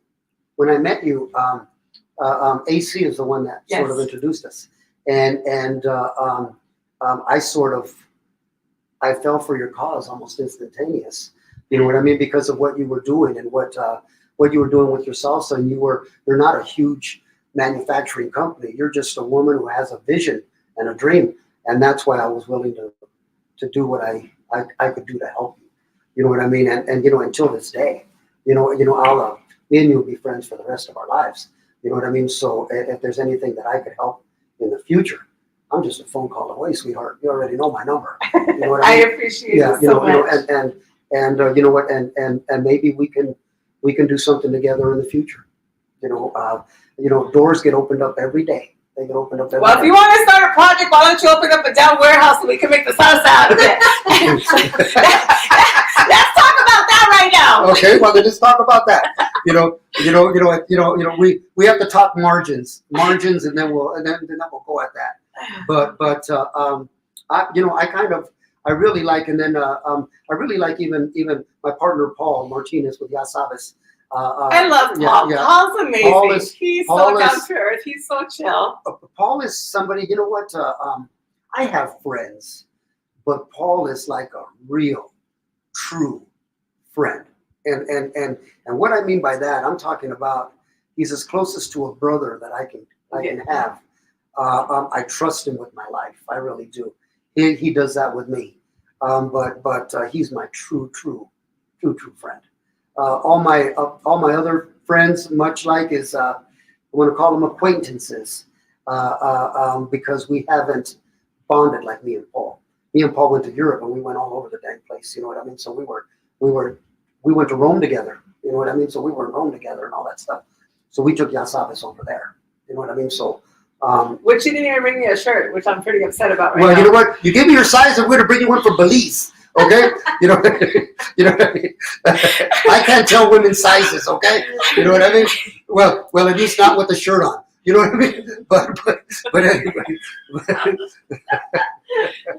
AC is the one that sort of Yes. introduced us, and I fell for your cause almost instantaneous. You know what I mean? Because of what you were doing and what you were doing with your salsa. And you're not a huge manufacturing company. You're just a woman who has a vision and a dream, and that's why I was willing to do what I could do to help you. You know what I mean? And you know, until this day, you know, I'll me and you will be friends for the rest of our lives. You know what I mean? So if there's anything that I could help in the future, I'm just a phone call away, sweetheart. You already know my number. You know what I mean? I appreciate it so much. And you know what? And maybe we can do something together in the future. You know, doors get opened up every day. They get opened up every Well, day. if you want to start a project, why don't you open up a down warehouse so we can make the salsa out of it? Let's talk about that right now. Okay, well then let's talk about that. We have to talk margins, and then we'll go at that. But I really like, and then I really like even my partner Paul Martinez with Ya Sabes. I love Paul. Yeah, yeah. Paul's amazing. He's Paul so is- down to earth. He's so chill. Paul is somebody. You know what? I have friends, but Paul is like a real, true friend. And what I mean by that, I'm talking about he's as closest to a brother that I can have. I trust him with my life. I really do. He does that with me. But he's my true friend. All my other friends, much like is I want to call them acquaintances, because we haven't bonded like me and Paul. Me and Paul went to Europe and we went all over the dang place. You know what I mean? So we went to Rome together. You know what I mean? So we were in Rome together and all that stuff. So we took Ya Sabes over there. You know what I mean? So. Which you didn't even bring me a shirt, which I'm pretty upset about right now. Well, you know what? You give me your size, and we're going to bring you one from Belize. Okay? You know what I mean? I can't tell women's sizes. Okay? You know what I mean? Well, at least not with the shirt on. You know what I mean? But anyway.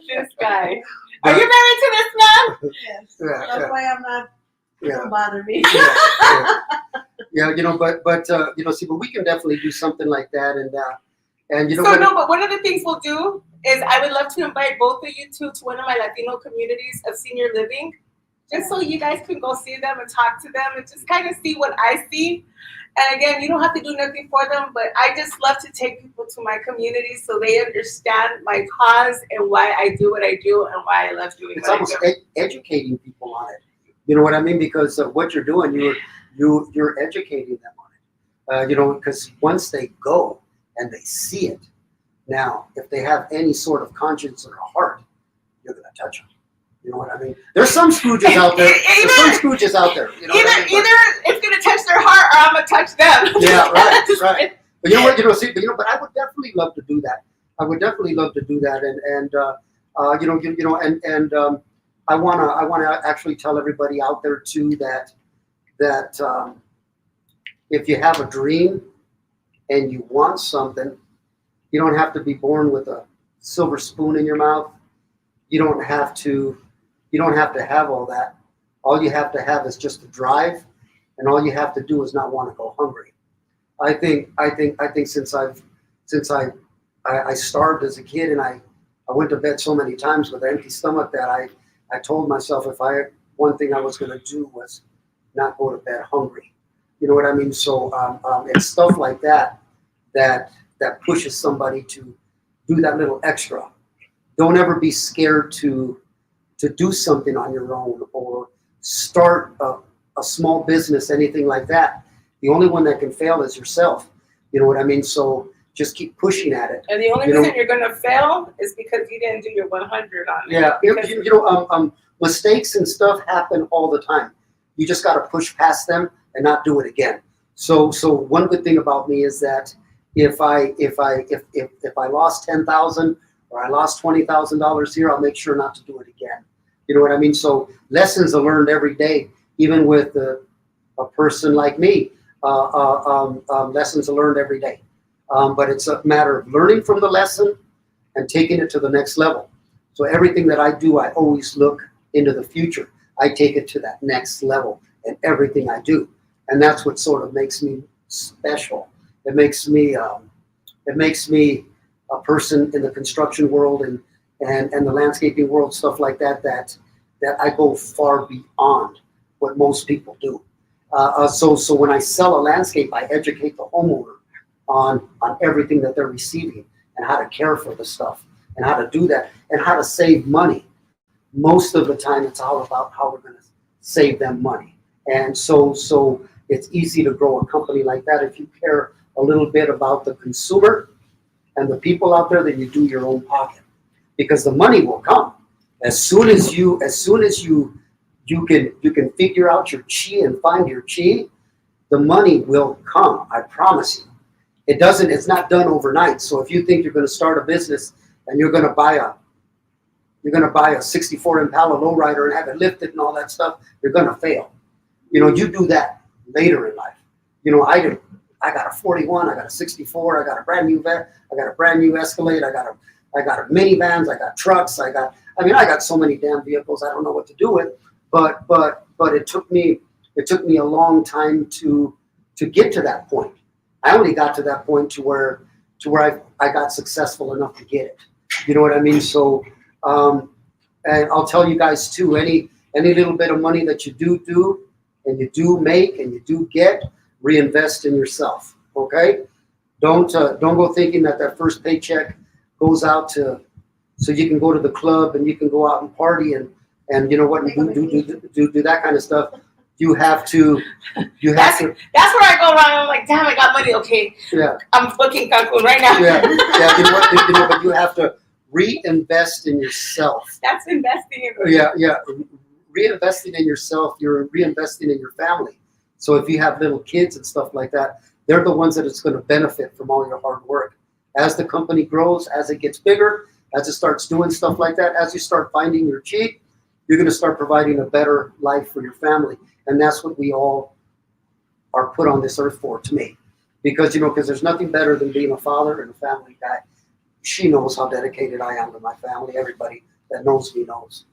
This guy. Are you married to this man? Yes. Yeah, That's yeah. why I'm not. Yeah. Don't bother me. Yeah, you know, but we can definitely do something like that, and you know So what? no, but one of the things we'll do is I would love to invite both of you to one of my Latino communities of senior living, just so you guys can go see them and talk to them and just kind of see what I see. And again, you don't have to do nothing for them, but I just love to take people to my community so they understand my cause and why I do what I do and why I love doing It's what almost I do. educating people on it. You know what I mean? Because what you're doing, you're educating them on it. You know, because once they go and they see it, now if they have any sort of conscience or a heart, you're gonna touch them. You know what I mean? There's some Scrooges out there. There's some Scrooges out there. You know what I mean? Either it's gonna touch their heart or I'm gonna touch them. Yeah, right. But you know what? But I would definitely love to do that. I would definitely love to do that, I wanna actually tell everybody out there too that if you have a dream and you want something, you don't have to be born with a silver spoon in your mouth. You don't have to have all that. All you have to have is just the drive, and all you have to do is not want to go hungry. I think since I starved as a kid and I went to bed so many times with an empty stomach that I told myself one thing I was going to do was not go to bed hungry. You know what I mean? So it's stuff like that pushes somebody to do that little extra. Don't ever be scared to do something on your own or start a small business, anything like that. The only one that can fail is yourself. You know what I mean? So just keep pushing at it. And the only reason you're gonna fail is because you didn't do your 100 on it. Yeah, mistakes and stuff happen all the time. You just got to push past them and not do it again. So one good thing about me is that if I lost $10,000 or I lost $20,000 here, I'll make sure not to do it again. You know what I mean? So lessons are learned every day, even with a person like me. Lessons are learned every day. But it's a matter of learning from the lesson and taking it to the next level. So everything that I do, I always look into the future. I take it to that next level in everything I do. And that's what sort of makes me special. It makes me a person in the construction world and the landscaping world, stuff like that I go far beyond what most people do. So when I sell a landscape, I educate the homeowner on everything that they're receiving and how to care for the stuff and how to do that and how to save money. Most of the time, it's all about how we're going to save them money. And so it's easy to grow a company like that if you care a little bit about the consumer and the people out there, then you do your own pocket, because the money will come as soon as you can figure out your chi and find your chi. The money will come. I promise you. It's not done overnight. So if you think you're going to start a business and you're going to buy a 64 Impala lowrider and have it lifted and all that stuff, you're going to fail. You know, you do that later in life. You know, I did. I got a 41, I got a 64, I got a brand new Escalade, I got a minivans, I got trucks, I got so many damn vehicles, I don't know what to do with. But it took me a long time to get to that point. I only got to that point to where I got successful enough to get it. You know what I mean? So and I'll tell you guys too, any little bit of money that you do and you do make and you do get, reinvest in yourself. Okay? Don't go thinking that first paycheck goes out so you can go to the club and you can go out and party and you know what, do that kind of stuff. That's where I go around. I'm like, damn, I got money. Okay, yeah, I'm fucking Cancun right now. Yeah. But you have to reinvest in yourself. That's investing in. Yeah. Reinvesting in yourself. You're reinvesting in your family. So if you have little kids and stuff like that, they're the ones that it's going to benefit from all your hard work. As the company grows, as it gets bigger, as it starts doing stuff like that, as you start finding your chi, you're going to start providing a better life for your family. And that's what we all are put on this earth for, to me. Because there's nothing better than being a father and a family guy. She knows how dedicated I am to my family. Everybody that knows me knows.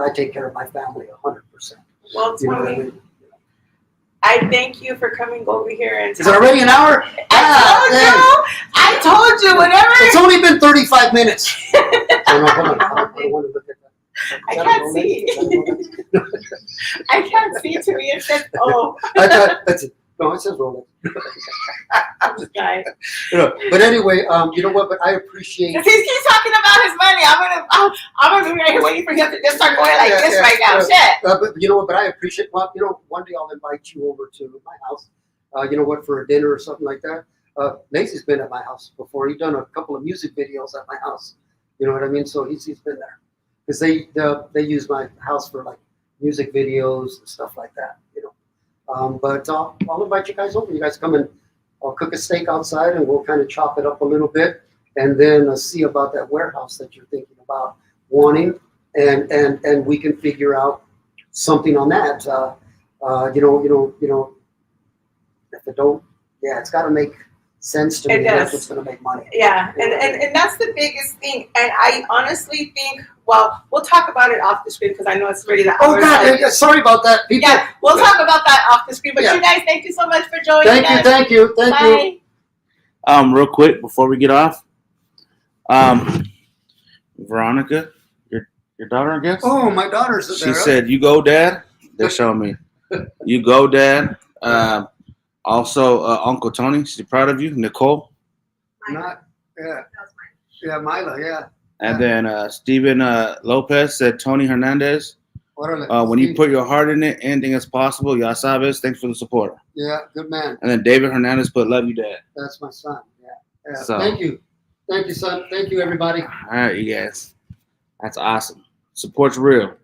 I take care of my family 100%. Well, Tony, I thank you for coming over here. And is it already an hour? I told you, whatever. It's only been 35 minutes. Oh, no, hold on. I want to look at that. I can't see. I can't see to me. It says, oh. That's it. No, it says Rolex. This guy. But anyway, you know what? But I appreciate. If he keeps talking about his money, I'm gonna be right here waiting for him to just start going like this right now. Shit. But you know what? But I appreciate. Well, you know, one day I'll invite you over to my house. You know what? For a dinner or something like that. Macy's been at my house before. He's done a couple of music videos at my house. You know what I mean? So he's been there because they use my house for like music videos and stuff like that. You know. But I'll invite you guys over. You guys come and I'll cook a steak outside and we'll kind of chop it up a little bit and then see about that warehouse that you're thinking about wanting and we can figure out something on that. You know, if it don't, yeah, it's got to make sense to me. It That's does. what's going to make money. Yeah, and that's the biggest thing. And I honestly think, well, we'll talk about it off the screen because I know it's already the Oh hour. God, yeah, sorry about that, people. Yeah, we'll talk about that off the screen. But Yeah. you guys, thank you so much for joining us. Thank you. Bye. Real quick before we get off, Veronica, your daughter, I guess. Oh, my daughter's there. She said, "You go, Dad." They're showing me. You go, Dad. Also, Uncle Tony, she's proud of you. Nicole, Not, yeah, That was mine. yeah, Mila, yeah. and then Steven Lopez said, "Tony Hernandez, when you put your heart in it, anything is possible. Ya sabes. Thanks for the support." Yeah, good man. And then David Hernandez put, "Love you, Dad." That's my son. Yeah. So- Thank you, son. Thank you, everybody. All right, you guys. That's awesome. Support's real.